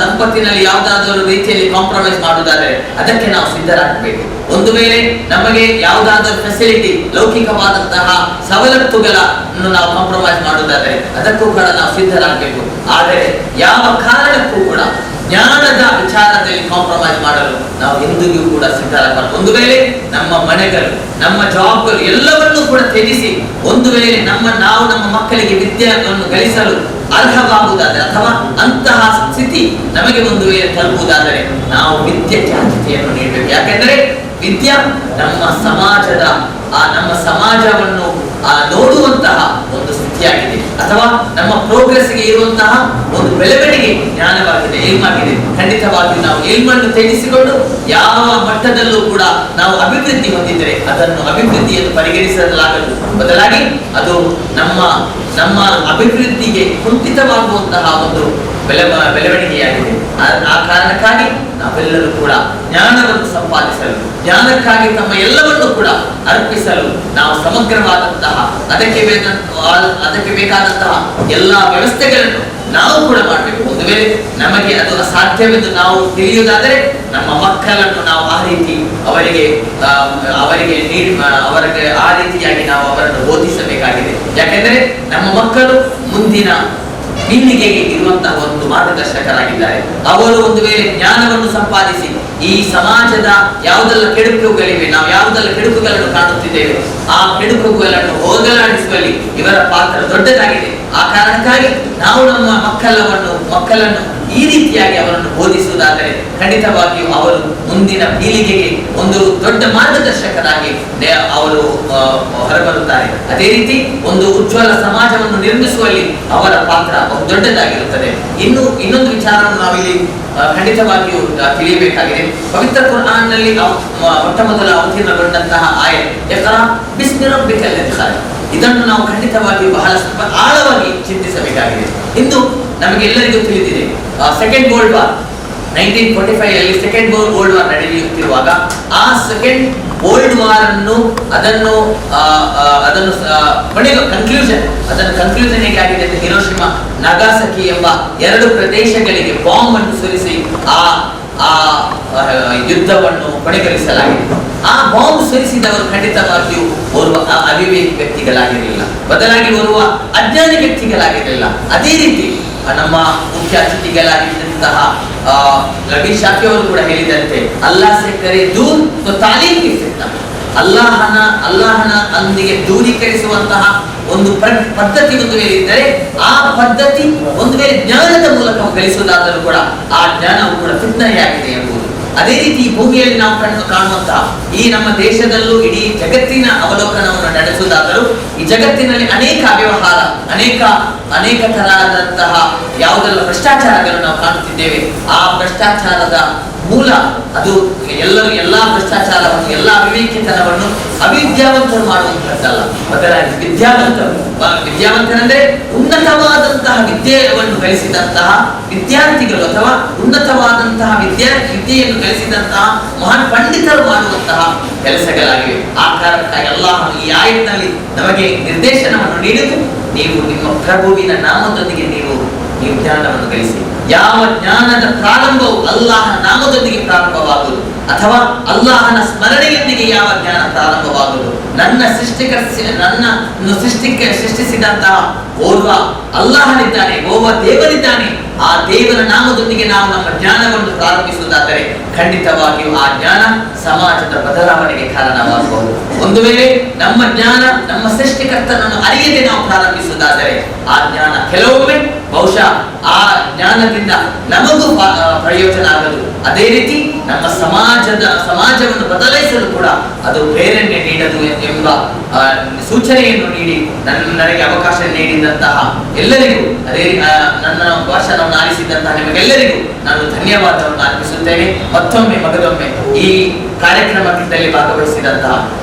ಸಂಪತ್ತಿನಲ್ಲಿ ಯಾವುದಾದರೂ ರೀತಿಯಲ್ಲಿ ಕಾಂಪ್ರಮೈಸ್ ಮಾಡುವುದಾದರೆ ಅದಕ್ಕೆ ನಾವು ಸಿದ್ಧರಾಗಬೇಕು. ಒಂದು ವೇಳೆ ನಮಗೆ ಯಾವುದಾದರೂ ಫೆಸಿಲಿಟಿ, ಲೌಕಿಕವಾದಂತಹ ಸವಲತ್ತುಗಳನ್ನು ನಾವು ಕಾಂಪ್ರಮೈಸ್ ಮಾಡುವುದಾದರೆ ಅದಕ್ಕೂ ಕೂಡ ನಾವು ಸಿದ್ಧರಾಗಬೇಕು. ಆದರೆ ಯಾವ ಕಾರಣಕ್ಕೂ ಕೂಡ ಜ್ಞಾನದ ವಿಚಾರದಲ್ಲಿ ಕಾಂಪ್ರಮೈಸ್ ಮಾಡಲು ನಾವು ಎಂದಿಗೂ ಕೂಡ ಸಿದ್ಧರಾಗಬಾರದು. ಒಂದು ವೇಳೆ ನಮ್ಮ ಮನೆಗಳು, ನಮ್ಮ ಜಾಬ್ಗಳು ಎಲ್ಲವನ್ನೂ ಕೂಡ ತ್ಯಜಿಸಿ ಒಂದು ವೇಳೆ ನಾವು ನಮ್ಮ ಮಕ್ಕಳಿಗೆ ವಿದ್ಯೆಯನ್ನು ಗಳಿಸಲು ಅರ್ಹವಾಗುವುದಾದರೆ ಅಥವಾ ಅಂತಹ ಸ್ಥಿತಿ ನಮಗೆ ಒಂದು ವೇಳೆ ತಲುಪುವುದಾದರೆ ನಾವು ವಿದ್ಯೆಗೆ ಆದ್ಯತೆಯನ್ನು ನೀಡಬೇಕು. ಯಾಕೆಂದರೆ ವಿದ್ಯೆ ನಮ್ಮ ಸಮಾಜವನ್ನು ನೋಡುವಂತಹ ಒಂದು ಸ್ಥಿತಿಯಾಗಿದೆ, ಅಥವಾ ನಮ್ಮ ಪ್ರೋಗ್ರೆಸ್ಗೆ ಇರುವಂತಹ ಒಂದು ಬೆಳವಣಿಗೆ ಜ್ಞಾನವಾಗಿದೆ, ಇಲ್ಮಾಗಿದೆ. ಖಂಡಿತವಾಗಿಯೂ ನಾವು ಇಲ್ಮನ್ನು ತ್ಯಜಿಸಿಕೊಂಡು ಯಾವ ಮಟ್ಟದಲ್ಲೂ ಕೂಡ ನಾವು ಅಭಿವೃದ್ಧಿ ಹೊಂದಿದರೆ ಅದನ್ನು ಅಭಿವೃದ್ಧಿಯನ್ನು ಪರಿಗಣಿಸಲಾಗದು, ಬದಲಾಗಿ ಅದು ನಮ್ಮ ಅಭಿವೃದ್ಧಿಗೆ ಕುಂಠಿತವಾಗುವಂತಹ ಒಂದು ಬೆಳವಣಿಗೆಯಾಗಿದೆ. ಆ ಕಾರಣಕ್ಕಾಗಿ ನಾವೆಲ್ಲರೂ ಕೂಡ ಜ್ಞಾನವನ್ನು ಸಂಪಾದಿಸಲು, ಜ್ಞಾನಕ್ಕಾಗಿ ತಮ್ಮ ಎಲ್ಲವನ್ನೂ ಕೂಡ ಅರ್ಪಿಸಲು ನಾವು ಸಮಗ್ರವಾದಂತಹ ಅದಕ್ಕೆ ಬೇಕಾದಂತಹ ಎಲ್ಲಾ ವ್ಯವಸ್ಥೆಗಳನ್ನು ನಾವು ಕೂಡ ಮಾಡಬೇಕು. ಒಂದು ವೇಳೆ ನಮಗೆ ಅದು ಅಸಾಧ್ಯವೆಂದು ನಾವು ತಿಳಿಯುವುದಾದರೆ ನಮ್ಮ ಮಕ್ಕಳನ್ನು ನಾವು ಆ ರೀತಿ ಅವರಿಗೆ ಆ ರೀತಿಯಾಗಿ ನಾವು ಅವರನ್ನು ಬೋಧಿಸಬೇಕಾಗಿದೆ. ಯಾಕೆಂದರೆ ನಮ್ಮ ಮಕ್ಕಳು ಮುಂದಿನ ಪೀಳಿಗೆಗೆ ಇರುವಂತಹ ಒಂದು ಮಾರ್ಗದರ್ಶಕರಾಗಿದ್ದಾರೆ. ಅವರು ಒಂದು ವೇಳೆ ಜ್ಞಾನವನ್ನು ಸಂಪಾದಿಸಿ ಈ ಸಮಾಜದ ಯಾವುದೆಲ್ಲ ಕೆಡುಕುಗಳಿವೆ, ನಾವು ಯಾವುದೆಲ್ಲ ಕೆಡುಕುಗಳನ್ನು ಕಾಣುತ್ತಿದ್ದೇವೆ, ಆ ಕೆಡುಕುಗಳನ್ನು ಹೋಗಲಾಡಿಸುವಲ್ಲಿ ಇವರ ಪಾತ್ರ ದೊಡ್ಡದಾಗಿದೆ. ಆ ಕಾರಣಕ್ಕಾಗಿ ನಾವು ನಮ್ಮ ಮಕ್ಕಳನ್ನು ಈ ರೀತಿಯಾಗಿ ಅವರನ್ನು ಬೋಧಿಸುವುದಾದರೆ ಖಂಡಿತವಾಗಿಯೂ ಅವರು ಮುಂದಿನ ಪೀಳಿಗೆಗೆ ಒಂದು ದೊಡ್ಡ ಮಾರ್ಗದರ್ಶಕರಾಗಿ ಅವರು ಹೊರಬರುತ್ತಾರೆ. ಅದೇ ರೀತಿ ಒಂದು ಉಜ್ವಲ ಸಮಾಜವನ್ನು ನಿರ್ಮಿಸುವಲ್ಲಿ ಅವರ ಪಾತ್ರ ಬಹು ದೊಡ್ಡದಾಗಿರುತ್ತದೆ. ಇನ್ನೊಂದು ವಿಚಾರವನ್ನು ನಾವಿಲ್ಲಿ ಖಂಡಿತವಾಗಿಯೂ ತಿಳಿಯಬೇಕಾಗಿದೆ. ಪವಿತ್ರ ಕುರ್ಆನ್ ನಲ್ಲಿ ಮೊಟ್ಟ ಮೊದಲ ಅವತೀರ್ಣಗೊಂಡಂತಹ ಆಯತ್ ಇಕ್ರಾ ಬಿಸ್ಮಿ ರಬ್ಬಿಕಲ್ ladhi ಖಲಕ್, ಇದನ್ನು ನಾವು ಖಂಡಿತವಾಗಿಯೂ ಬಹಳ ಆಳವಾಗಿ ಚಿಂತಿಸಬೇಕಾಗಿದೆ. ಇಂದು ನಮಗೆಲ್ಲರಿಗೂ ತಿಳಿದಿದೆ ಸೆಕೆಂಡ್ ವರ್ಲ್ಡ್ ವಾರ್ 1945 ಅಲ್ಲಿ ಸೆಕೆಂಡ್ ವರ್ಲ್ಡ್ ವಾರ್ ನಡೆಯುತ್ತಿರುವಾಗ ಆ ಸೆಕೆಂಡ್ ವರ್ಲ್ಡ್ ವಾರ್ ಅದನ್ನು ಕನ್ಕ್ಲೂಷನ್ ಹೇಗಾಗಿದೆ ಅಂತ ಹಿರೋಶಿಮಾ ನಾಗಾಸಕಿ ಎಂಬ ಎರಡು ಪ್ರದೇಶಗಳಿಗೆ ಬಾಂಬ್ ಅನ್ನು ಸುರಿಸಿ ಆ ಯುದ್ಧವನ್ನು ಕೊನೆಗೊಳಿಸಲಾಗಿದೆ. ಆ ಬಾಂಬ್ ಸುರಿಸಿದವರು ಖಂಡಿತವಾಗಿಯೂ ಓರ್ವ ಅವಿವೇಕಿ ವ್ಯಕ್ತಿಗಳಾಗಿರಲಿಲ್ಲ, ಬದಲಾಗಿ ಓರ್ವ ಅಜ್ಞಾನಿ ವ್ಯಕ್ತಿಗಳಾಗಿರಲಿಲ್ಲ. ಅದೇ ರೀತಿ ನಮ್ಮ ಮುಖ್ಯ ಅತಿಥಿಗಳಾಗಿದ್ದಂತಹ ರವಿ ಶಾಫಿ ಅವರು ಕೂಡ ಹೇಳಿದಂತೆ ಅಲ್ಲಾಹ್ ಸೆ ಕರೆ ದೂರ್ ತೋ ತಾಲೀಮ್ ಕಿ ಫಿತ್ನಾ, ಅಲ್ಲಾಹನ ಅಂದಿಗೆ ದೂರೀಕರಿಸುವಂತಹ ಒಂದು ಪದ್ಧತಿ ಒಂದು ವೇಳೆ ಇದ್ದರೆ ಆ ಪದ್ಧತಿ ಒಂದು ವೇಳೆ ಜ್ಞಾನದ ಮೂಲಕ ಗಳಿಸುವುದಾದರೂ ಕೂಡ ಆ ಜ್ಞಾನವು ಕೂಡ ಫಿತ್ನೆಯಾಗಿದೆ ಎಂಬುದು. ಅದೇ ರೀತಿ ಈ ಭೂಮಿಯಲ್ಲಿ ನಾವು ಕಾಣುವಂತಹ ಈ ನಮ್ಮ ದೇಶದಲ್ಲೂ ಇಡೀ ಜಗತ್ತಿನ ಅವಲೋಕನವನ್ನು ನಡೆಸುವುದಾದರೂ ಈ ಜಗತ್ತಿನಲ್ಲಿ ಅನೇಕ ಅವ್ಯವಹಾರ, ಅನೇಕ ತರಹದಂತಹ ಯಾವುದೆಲ್ಲ ಭ್ರಷ್ಟಾಚಾರಗಳನ್ನು ನಾವು ಕಾಣುತ್ತಿದ್ದೇವೆ. ಆ ಭ್ರಷ್ಟಾಚಾರದ ಮೂಲ ಅದು ಎಲ್ಲಾ ಭ್ರಷ್ಟಾಚಾರವನ್ನು, ಎಲ್ಲಾ ಅವಿವೇಕಿತನವನ್ನು ಅವಿದ್ಯಾವಂತರು ಮಾಡುವಂತಹದ್ದಲ್ಲ, ಬದಲಾಗಿ ವಿದ್ಯಾವಂತರಂದ್ರೆ ಉನ್ನತವಾದಂತಹ ವಿದ್ಯೆಯನ್ನು ಗಳಿಸಿದಂತಹ ವಿದ್ಯಾರ್ಥಿಗಳು ಅಥವಾ ಉನ್ನತವಾದಂತಹ ವಿದ್ಯೆಯನ್ನು ಗಳಿಸಿದಂತಹ ಮಹಾನ್ ಪಂಡಿತರು ಮಾಡುವಂತಹ ಕೆಲಸಗಳಾಗಿವೆ. ಆ ಕಾರಣಕ್ಕಾಗಿ ಅಲ್ಲಾಹನು ಈ ಆಯತ್ನಲ್ಲಿ ನಮಗೆ ನಿರ್ದೇಶನವನ್ನು ನೀಡಿದ್ದು, ನೀವು ನಿಮ್ಮ ಪ್ರಭುವಿನ ನಾಮದೊಂದಿಗೆ ನೀವು ಜ್ಞಾನವನ್ನು ಗಳಿಸಿ. ಯಾವ ಜ್ಞಾನದ ಪ್ರಾರಂಭವು ಅಲ್ಲಾಹನ ನಾಮದೊಂದಿಗೆ ಪ್ರಾರಂಭವಾಗುವುದು ಅಥವಾ ಅಲ್ಲಾಹನ ಸ್ಮರಣೆಯೊಂದಿಗೆ ಯಾವ ಜ್ಞಾನ ಪ್ರಾರಂಭವಾಗುವುದು, ನನ್ನನ್ನು ಸೃಷ್ಟಿಸಿದಂತಹ ಓರ್ವ ಅಲ್ಲಾಹನಿದ್ದಾನೆ, ಓರ್ವ ದೇವರಿದ್ದಾನೆ, ಆ ದೇವರ ನಾಮದೊಂದಿಗೆ ನಾವು ನಮ್ಮ ಜ್ಞಾನವನ್ನು ಪ್ರಾರಂಭಿಸುವುದಾದರೆ ಖಂಡಿತವಾಗಿಯೂ ಆ ಜ್ಞಾನ ಸಮಾಜದ ಬದಲಾವಣೆಗೆ ಕಾರಣವಾಗಬಹುದು. ಒಂದು ವೇಳೆ ನಮ್ಮ ಜ್ಞಾನ ನಮ್ಮ ಸೃಷ್ಟಿಕರ್ತನನ್ನು ಅರಿಯದೆ ನಾವು ಪ್ರಾರಂಭಿಸುವುದಾದರೆ ಆ ಜ್ಞಾನ ಕೆಲವೊಮ್ಮೆ ಬಹುಶಃ ಆ ಜ್ಞಾನದಿಂದ ನಮಗೂ ಪ್ರಯೋಜನ ಆಗದು. ಅದೇ ರೀತಿ ನಮ್ಮ ಸಮಾಜವನ್ನು ಬದಲಾಯಿಸಲು ಕೂಡ ಅದು ಪ್ರೇರಣೆ ನೀಡದು ಎಂಬ ಸೂಚನೆಯನ್ನು ನೀಡಿ ನನಗೆ ಅವಕಾಶ ನೀಡಿದಂತಹ ಎಲ್ಲರಿಗೂ, ಅದೇ ನನ್ನ ಭಾಷಣವನ್ನು ಆಲಿಸಿದಂತಹ ನಿಮಗೆಲ್ಲರಿಗೂ ನಾನು ಧನ್ಯವಾದವನ್ನು ಅರ್ಪಿಸುತ್ತೇನೆ. ಮಗದೊಮ್ಮೆ ಈ ಕಾರ್ಯಕ್ರಮದಲ್ಲಿ ಭಾಗವಹಿಸಿದಂತಹ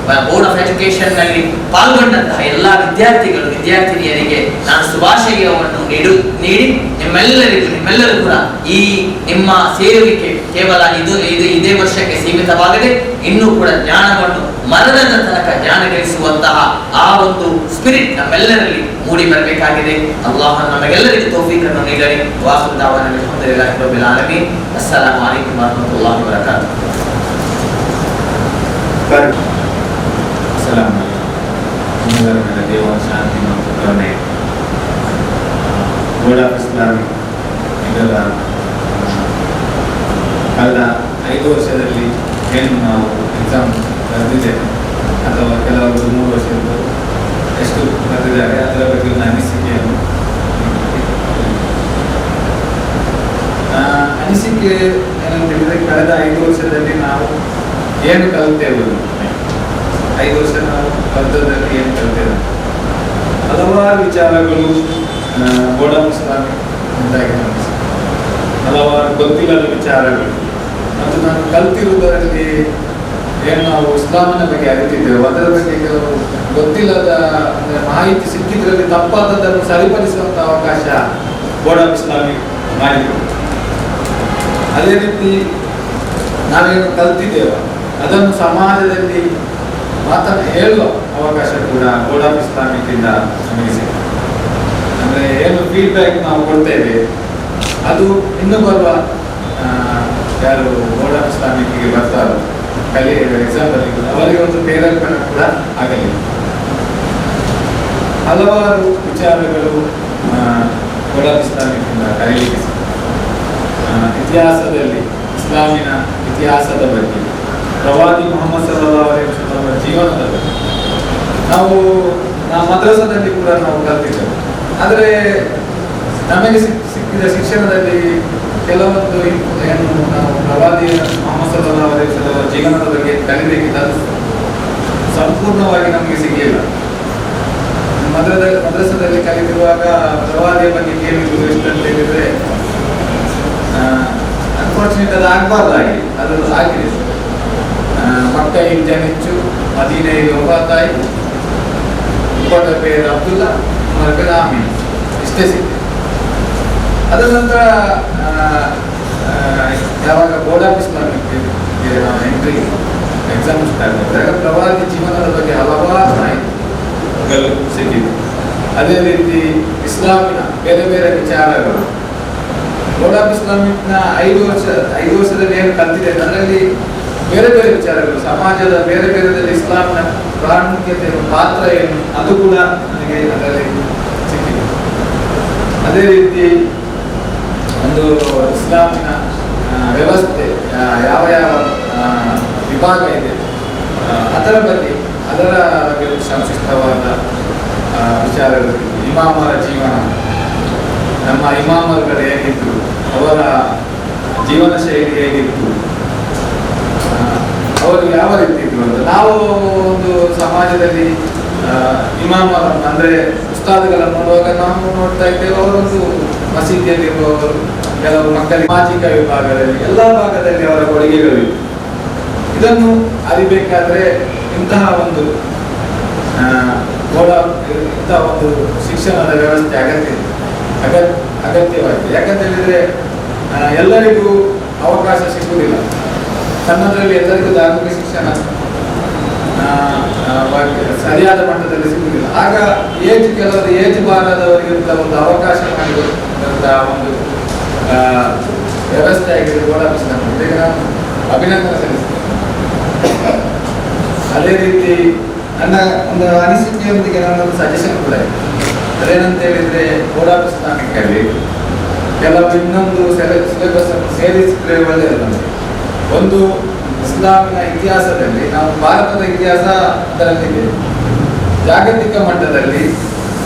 ಬೋರ್ಡ್ ಆಫ್ ಎಜುಕೇಶನ್ ನಲ್ಲಿ ಪಾಲ್ಗೊಂಡಂತಹ ಎಲ್ಲಾ ವಿದ್ಯಾರ್ಥಿನಿಯರಿಗೆ ನಾನು ಶುಭಾಶಯವನ್ನು ನೀಡಿ ನಿಮ್ಮೆಲ್ಲರೂ ಕೂಡ ಈ ನಿಮ್ಮ ಸೇರುವಿಕೆ ಕೇವಲ ಇದೇ ವರ್ಷಕ್ಕೆ ಸೀಮಿತವಾಗದೆ ಇನ್ನೂ ಕೂಡ ಜ್ಞಾನವನ್ನು ಮರಣದ ತನಕ ಜ್ಞಾನ ಗಳಿಸುವಂತಹ ಆ ಒಂದು ಸ್ಪಿರಿಟ್ ನಮ್ಮೆಲ್ಲರಲ್ಲಿ ಮೂಡಿ ಬರಬೇಕಾಗಿದೆ. ಅಲ್ಲಾಹ್ ನಮಗೆಲ್ಲರಿಗೂ ತೌಫೀಕನ್ನು ನೀಡಲಿ. ವಾಖಿರು ದಾವಾನಾ ಅಲ್ಹಮ್ದುಲಿಲ್ಲಾಹಿ ರಬ್ಬಿಲ್ ಆಲಮೀನ್. ಅಸ್ಸಲಾಮು ಅಲೈಕುಂ ವರಹ್ಮತುಲ್ಲಾಹಿ ವಬರಕಾತುಹು. ಅಸ್ಸಲಾಮು ಅಲೈಕುಂ. ನಿಮ್ಮೆಲ್ಲರ ಮೇಲೆ ದೇವರ ಶಾಂತಿ ಮತ್ತು ಕರುಣೆ. ಬೋರ್ಡ್ ಆಫ್ ಇಸ್ಲಾಮಿಕ್ ಇದರ ಕಳೆದ 5 ವರ್ಷದಲ್ಲಿ ಏನು ನಾವು ಎಕ್ಸಾಮ್ ಬರೆದಿದ್ದೇವೆ ಅಥವಾ ಕೆಲವರು 3 ವರ್ಷದ್ದು ಎಷ್ಟು ಬರೆದಿದ್ದಾರೆ ಅದರ ಬಗ್ಗೆ ಒಂದು ಅನಿಸಿಕೆಯನ್ನು ಅನಿಸಿಕೆ ಏನಂತ ಹೇಳಿದರೆ, ಕಳೆದ 5 ವರ್ಷದಲ್ಲಿ ನಾವು ಏನು ಕಲಿತೇವೆ, 5 ವರ್ಷ ನಾವು ಕಲಿತದಲ್ಲಿ ಏನು ಕಲಿತೇವೆ, ಹಲವಾರು ವಿಚಾರಗಳು ಬೋರ್ಡ್ ಆಫ್ ಇಸ್ಲಾಮಿಕ್ ಅಂತಾಗಿ ಹಲವಾರು ಗೊತ್ತಿಲ್ಲದ ವಿಚಾರಗಳು ಮತ್ತು ನಾನು ಕಲ್ತಿರುವುದರಲ್ಲಿ ಏನು ನಾವು ಇಸ್ಲಾಮಿನ ಬಗ್ಗೆ ಅರಿತಿದ್ದೇವೆ ಅದರ ಬಗ್ಗೆ ಕೆಲವು ಗೊತ್ತಿಲ್ಲದ ಮಾಹಿತಿ ಸಿಕ್ಕಿದ್ರಲ್ಲಿ ತಪ್ಪಾದದನ್ನು ಸರಿಪಡಿಸುವಂಥ ಅವಕಾಶ ಬೋರ್ಡ್ ಆಫ್ ಇಸ್ಲಾಮಿಕ್ ಮಾಡಿದೆ. ಅದೇ ರೀತಿ ನಾವೇನು ಕಲ್ತಿದ್ದೇವೆ ಅದನ್ನು ಸಮಾಜದಲ್ಲಿ ಹೇಳುವ ಅವಕಾಶ ಕೂಡ ಬೋರ್ಡ್ ಆಫ್ ಇಸ್ಲಾಮಿಕ್ ಇಂದ ನಮಗೆ ಸಿಗ್ತದೆ. ಅಂದರೆ ಏನು ಫೀಡ್ಬ್ಯಾಕ್ ನಾವು ಕೊಡ್ತೇವೆ ಅದು ಇನ್ನು ಬರುವ ಯಾರು ಬೋರ್ಡ್ ಆಫ್ ಇಸ್ಲಾಮಿಕ್ಗೆ ಬರ್ತಾರೋ ಎಕ್ಸಾಂಪಲ್ ಅವರಿಗೆ ಒಂದು ಪ್ರೇರೇಪಣೆ ಕೂಡ ಆಗಲಿದೆ. ಹಲವಾರು ವಿಚಾರಗಳು ಬೋರ್ಡ್ ಆಫ್ ಇಸ್ಲಾಮಿಕ್ ಇಂದ ಕಲಿಯಲಿಕ್ಕೆ ಇತಿಹಾಸದಲ್ಲಿ ಇಸ್ಲಾಮಿನ ಇತಿಹಾಸದ ಬಗ್ಗೆ, ಪ್ರವಾದಿ ಮುಹಮ್ಮದ್ ಸಲ್ಲಲ್ಲಾಹು ಅಲೈಹಿ ವಸಲ್ಲಂ ಜೀವನದ ಬಗ್ಗೆ ನಾವು ಮದ್ರಸಾದಲ್ಲಿ ಕೂಡ ನಾವು ಕಲ್ತಿದ್ದೇವೆ. ಆದರೆ ನಮಗೆ ಸಿಕ್ಕಿದ ಶಿಕ್ಷಣದಲ್ಲಿ ಕೆಲವೊಂದು ಏನು ನಾವು ಪ್ರವಾದಿ ಮುಹಮ್ಮದ್ ಸಲ್ಲಲ್ಲಾಹು ಅಲೈಹಿ ವಸಲ್ಲಂ ಜೀವನದ ಬಗ್ಗೆ ಕಲಿಬೇಕಿದ್ದ ಸಂಪೂರ್ಣವಾಗಿ ನಮಗೆ ಸಿಗಲಿಲ್ಲ. ಮದ್ರಸಾದಲ್ಲಿ ಕಲಿತಿರುವಾಗ ಪ್ರವಾದಿಯ ಬಗ್ಗೆ ಕೇಳಿದ್ರು ಎಷ್ಟಂತ ಹೇಳಿದ್ರೆ ಅನ್ಫಾರ್ಚುನೇಟ್ ಅದು ಆಗಬಾರ್ದಾಗಿ ಅದು ಆಗಿದೆ. ಮಕ್ಕಳಿಗೆ ಜನಿಚ್ಚು ಮದೀನೆಗೆ ಒಬ್ಬತಾಯಿ ಒಬ್ಬರ ಪೇರು ಅಬ್ದುಲ್ಲಾ ಅವರ ಪೇರು ಆಮೀನ್ ಇಷ್ಟೇ ಸಿಕ್ಕಿದೆ. ಅದರ ನಂತರ ಯಾವಾಗ ಬೋರ್ಡ್ ಆಫ್ ಇಸ್ಲಾಮಿಕ್ ನಾವು ಎಂಟ್ರಿ ಎಕ್ಸಾಮ್ ಸ್ಟಾರ್ಟ್ ಮಾಡಿದಾಗ ಪ್ರವಾದಿ ಜೀವನದ ಬಗ್ಗೆ ಹಲವಾರು ಮಾಹಿತಿಗಳು ಸಿಕ್ಕಿದೆ. ಅದೇ ರೀತಿ ಇಸ್ಲಾಮಿನ ಬೇರೆ ಬೇರೆ ವಿಚಾರಗಳು ಬೋರ್ಡ್ ಆಫ್ ಇಸ್ಲಾಮಿಕ್ನ 5 ವರ್ಷದಲ್ಲಿ ಏನು ಕಲ್ತಿದೆ ಅದರಲ್ಲಿ ಬೇರೆ ಬೇರೆ ವಿಚಾರಗಳು, ಸಮಾಜದ ಬೇರೆ ಬೇರೆದಲ್ಲಿ ಇಸ್ಲಾಮಿನ ಪ್ರಾಮುಖ್ಯತೆ ಪಾತ್ರ ಏನು ಅದು ಕೂಡ ನನಗೆ ಅದರಲ್ಲಿ ಸಿಕ್ಕಿದೆ. ಅದೇ ರೀತಿ ಒಂದು ಇಸ್ಲಾಮಿನ ವ್ಯವಸ್ಥೆ ಯಾವ ಯಾವ ವಿಭಾಗ ಇದೆ ಅದರ ಬಗ್ಗೆ ಸಂಕ್ಷಿಪ್ತವಾದ ವಿಚಾರಗಳು, ಇಮಾಮರ ಜೀವನ, ನಮ್ಮ ಇಮಾಮರುಗಳು ಹೇಗಿದ್ರು, ಅವರ ಜೀವನ ಶೈಲಿ ಹೇಗಿತ್ತು, ಅವರು ಯಾವ ರೀತಿ ಇದ್ರು ಅಂತ ನಾವು ಒಂದು ಸಮಾಜದಲ್ಲಿ ಇಮಾಮರ ಅಂದರೆ ಉಸ್ತಾದ್ಗಳನ್ನು ನೋಡುವಾಗ ನಾವು ನೋಡ್ತಾ ಇದ್ದೇವೆ. ಅವರೊಂದು ಮಸೀದಿಯಲ್ಲಿರುವವರು, ಕೆಲವು ಮಕ್ಕಳಿಗೆ ಸಾಮಾಜಿಕ ವಿಭಾಗದಲ್ಲಿ ಎಲ್ಲ ಭಾಗದಲ್ಲಿ ಅವರ ಕೊಡುಗೆಗಳು. ಇದನ್ನು ಅರಿಬೇಕಾದ್ರೆ ಇಂತಹ ಒಂದು ಶಿಕ್ಷಣದ ವ್ಯವಸ್ಥೆ ಅಗತ್ಯವಾಗಿದೆ. ಯಾಕಂತ ಹೇಳಿದ್ರೆ ಎಲ್ಲರಿಗೂ ಅವಕಾಶ ಸಿಗುವುದಿಲ್ಲ. ಸಣ್ಣದರಲ್ಲಿ ಎಲ್ಲರಿಗೂ ಧಾರ್ಮಿಕ ಶಿಕ್ಷಣ ಸರಿಯಾದ ಮಟ್ಟದಲ್ಲಿ ಸಿಗುವುದಿಲ್ಲ. ಆಗ ಕೆಲವರು ಏಜ್ ಬಾರದವರಿಗಿಂತ ಒಂದು ಅವಕಾಶ ಮಾಡಿದಂಥ ಒಂದು ವ್ಯವಸ್ಥೆ ಆಗಿದೆ ಬೋರ್ಡ್ ಆಫ್ ಇಸ್ಲಾಮಿಕ್. ಇದಕ್ಕೆ ನಾನು ಅಭಿನಂದನೆ ಸಲ್ಲಿಸ್ತೇನೆ. ಅದೇ ರೀತಿ ನನ್ನ ಒಂದು ಅನಿಸಿಕೆಯೊಂದಿಗೆ ನನ್ನೊಂದು ಸಜೆಷನ್ ಕೂಡ ಇದೆ. ಅದೇನಂತ ಹೇಳಿದ್ರೆ, ಬೋರ್ಡ್ ಆಫ್ ಇಸ್ಲಾಮಿಕ್ ಅಲ್ಲಿ ಕೆಲವು ಇನ್ನೊಂದು ಸಿಲೆಬಸ್ ಅನ್ನು ಸೇರಿಸಿದ್ರೆ ಒಳ್ಳೆಯದು ನಮಗೆ. ಒಂದು ಇಸ್ಲಾಮಿನ ಇತಿಹಾಸದಲ್ಲಿ ನಾವು ಭಾರತದ ಇತಿಹಾಸ ಅದರಲ್ಲಿದೆ. ಜಾಗತಿಕ ಮಟ್ಟದಲ್ಲಿ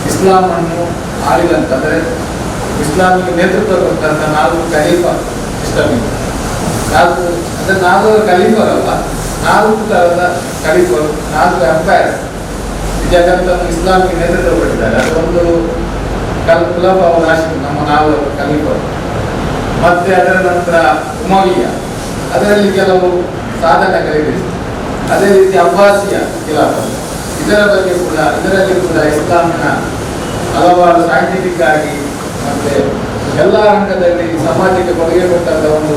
ಇಸ್ಲಾಮನ್ನು ಆಳಿದಂತ ಅಂದರೆ ಇಸ್ಲಾಮಿಗೆ ನೇತೃತ್ವ ಕೊಟ್ಟಂತ 4 ಖಲೀಫಾ ಸಿಸ್ಟಮ್ ಇದೆ. 4 ಖಲೀಫರಲ್ಲ, 4 ತರದ ಖಲೀಫರು, 4 ಎಂಪೈರ್ ಈ ಜಗತ್ತನ್ನು ಇಸ್ಲಾಮಿಗೆ ನೇತೃತ್ವ ಕೊಟ್ಟಿದ್ದಾರೆ. ಅದೊಂದು ಖುಲಫಾ ರಾಶಿದ್, ನಮ್ಮ 4 ಖಲೀಫರು. ಮತ್ತೆ ಅದರ ನಂತರ ಉಮವಿಯ, ಅದರಲ್ಲಿ ಕೆಲವು ಸಾಧನೆಗಳಿವೆ. ಅದೇ ರೀತಿ ಅಬ್ಬಾಸಿಯ ಖಿಲಾಫತ್, ಇದರಲ್ಲಿ ಕೂಡ ಇಸ್ಲಾಮಿನ ಹಲವಾರು ಸೈಂಟಿಫಿಕ್ ಆಗಿ ಮತ್ತೆ ಎಲ್ಲ ರಂಗದಲ್ಲಿ ಸಮಾಜಕ್ಕೆ ಕೊಡುಗೆ ಕೊಟ್ಟಂತ ಒಂದು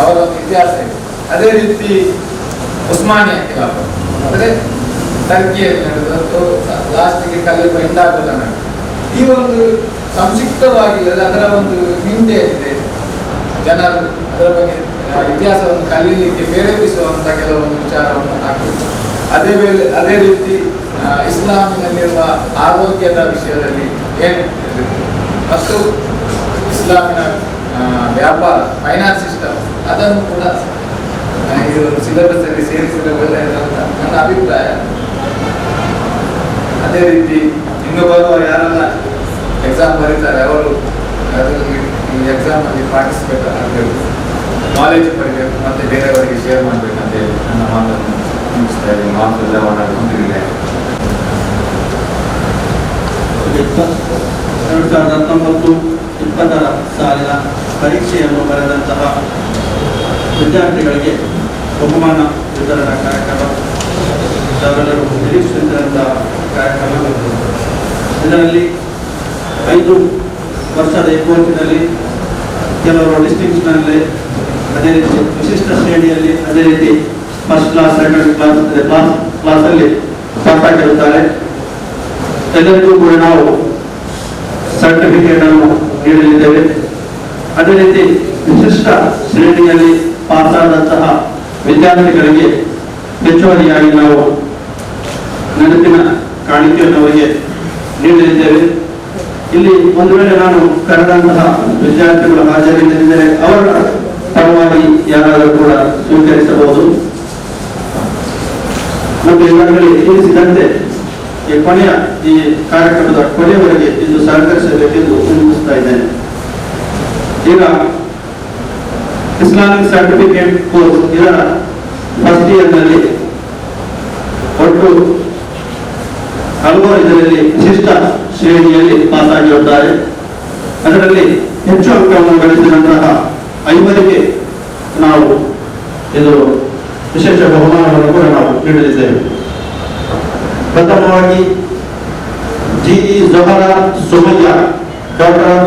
ಅವರ ಒಂದು ಇತಿಹಾಸ ಇದೆ. ಅದೇ ರೀತಿ ಉಸ್ಮಾನಿಯಾ ಖಿಲಾಫ ಅಂದರೆ ಟರ್ಕಿಯಲ್ಲಿ ನಡೆದದ್ದು ಲಾಸ್ಟಿಗೆ ಕಲ್ಲಿಪ ಹಿಂದಾಗುತ್ತ ಈ ಒಂದು ಸಂಕ್ಷಿಪ್ತವಾಗಿ ಅದರ ಒಂದು ಹಿಂದೆ ಇದೆ. ಜನರು ಅದರ ಬಗ್ಗೆ ಇತಿಹಾಸವನ್ನು ಕಲೀಲಿಕ್ಕೆ ಪ್ರೇರೇಪಿಸುವಂಥ ಕೆಲವೊಂದು ವಿಚಾರವನ್ನು ಹಾಕಿತ್ತು. ಅದೇ ರೀತಿ ಇಸ್ಲಾಮಿನಲ್ಲಿರುವ ಆರೋಗ್ಯದ ವಿಷಯದಲ್ಲಿ ಏನು ಮತ್ತು ಇಸ್ಲಾಮಿನ ವ್ಯಾಪಾರ ಫೈನಾನ್ಸ್ ಸಿಸ್ಟಮ್ ಅದನ್ನು ಕೂಡ ಈ ಒಂದು ಸಿಲೆಬಸ್ ಅಲ್ಲಿ ಸೇರಿಸಿದ್ರೆ ಒಳ್ಳೆಯದು ಅಂತ ನನ್ನ ಅಭಿಪ್ರಾಯ. ಅದೇ ರೀತಿ ಇನ್ನು ಬರುವ ಯಾರೆಲ್ಲ ಎಕ್ಸಾಮ್ ಬರೀತಾರೆ ಅವರು ಅದರಲ್ಲಿ ಈ ಎಕ್ಸಾಮ್ ಅಲ್ಲಿ ಪಾರ್ಟಿಸಿಪೇಟ್ ಆಗಬೇಕು, ನಾಲೆಜ್ ಪಡಿಬೇಕು ಮತ್ತೆ ಬೇರೆಯವರಿಗೆ ಶೇರ್ ಮಾಡಬೇಕಂತ ಹೇಳಿ ನನ್ನ ಮಾತನ್ನು ಮುಗಿಸ್ತಾ ಇದ್ದೀನಿ. ಮಾತು ಹೊಂದಿದೆ 2019-20 ಸಾಲಿನ ಪರೀಕ್ಷೆಯನ್ನು ಬರೆದಂತಹ ವಿದ್ಯಾರ್ಥಿಗಳಿಗೆ ಬಹುಮಾನ ವಿತರಣಾ ಕಾರ್ಯಕ್ರಮ ತಾವೆಲ್ಲರೂ ನಿರೀಕ್ಷಿಸಿದಂತಹ ಕಾರ್ಯಕ್ರಮ. ಇದರಲ್ಲಿ 5 ವರ್ಷದ ಈ ಕೋರ್ಸಿನಲ್ಲಿ ಕೆಲವರು ಡಿಸ್ಟಿಂಕ್ಷನಲ್ಲಿ, ಅದೇ ರೀತಿ ವಿಶಿಷ್ಟ ಶ್ರೇಣಿಯಲ್ಲಿ, ಅದೇ ರೀತಿ ಫಸ್ಟ್ ಕ್ಲಾಸ್, ಸೆಕೆಂಡ್ ಕ್ಲಾಸಲ್ಲಿ ಪಾಸ್ ಆಗಿರುತ್ತಾರೆ. ಎಲ್ಲರಿಗೂ ಕೂಡ ನಾವು ಸರ್ಟಿಫಿಕೇಟ್ ಅನ್ನು ನೀಡಲಿದ್ದೇವೆ. ಅದೇ ರೀತಿ ವಿಶಿಷ್ಟ ಶ್ರೇಣಿಯಲ್ಲಿ ಪಾಸ್ ಆದಂತಹ ವಿದ್ಯಾರ್ಥಿಗಳಿಗೆ ಹೆಚ್ಚುವರಿಯಾಗಿ ನಾವು ನೆನಪಿನ ಕಾಣಿಕೆಯನ್ನು ಅವರಿಗೆ ನೀಡಲಿದ್ದೇವೆ. ಇಲ್ಲಿ ಒಂದು ವೇಳೆ ನಾನು ಕರೆದಂತಹ ವಿದ್ಯಾರ್ಥಿಗಳ ಹಾಜರಿಲ್ಲದಿದ್ದರೆ ಅವರ ಪರವಾಗಿ ಯಾರಾದರೂ ಕೂಡ ಸ್ವೀಕರಿಸಬಹುದು. ಮತ್ತು ಈಗಾಗಲೇ ತಿಳಿಸಿದಂತೆ ಈ ಕೊನೆಯ ಈ ಕಾರ್ಯಕ್ರಮದ ಕೊನೆಯವರೆಗೆ ಇದು ಸಹಕರಿಸಬೇಕೆಂದು ವಿನಂತಿಸ್ತಾ ಇದ್ದೇನೆ. ಈಗ ಇಸ್ಲಾಮಿಕ್ ಸರ್ಟಿಫಿಕೇಟ್ ಕೋರ್ಸ್ ಇದರ ಫಸ್ಟ್ ಇಯರ್ನಲ್ಲಿ ಒಟ್ಟು ಹಲವಾರು ಇದರಲ್ಲಿ ವಿಶಿಷ್ಟ ಶ್ರೇಣಿಯಲ್ಲಿ ಪಾಸ್ ಆಗಿರುತ್ತಾರೆ. ಅದರಲ್ಲಿ ಹೆಚ್ಚು ಅಂಕವನ್ನು ಗಳಿಸಿದಂತಹ 5ರಿಗೆ ನಾವು ಇದು ವಿಶೇಷ ಬಹುಮಾನವನ್ನು ಕೂಡ ನಾವು ನೀಡಲಿದ್ದೇವೆ. ಪ್ರಥಮವಾಗಿ G E Zohra Sumayya, doctor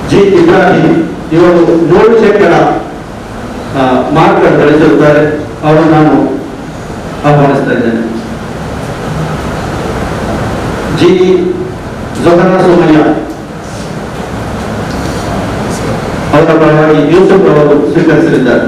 G Ibrahim, ಇವರು 100% ಮಾರ್ಕ್ ಗಳಿಸಿರುತ್ತಾರೆ. ಅವರು ನಾನು ಆಹ್ವಾನಿಸ್ತಾ ಇದ್ದೇನೆ. ಜಿಇ ಜೊಹರಾ ಸುಮಯ್ಯ ಅವರ ಪರವಾಗಿ ಯೂಸುಫ್ ಅವರು ಸ್ವೀಕರಿಸಲಿದ್ದಾರೆ.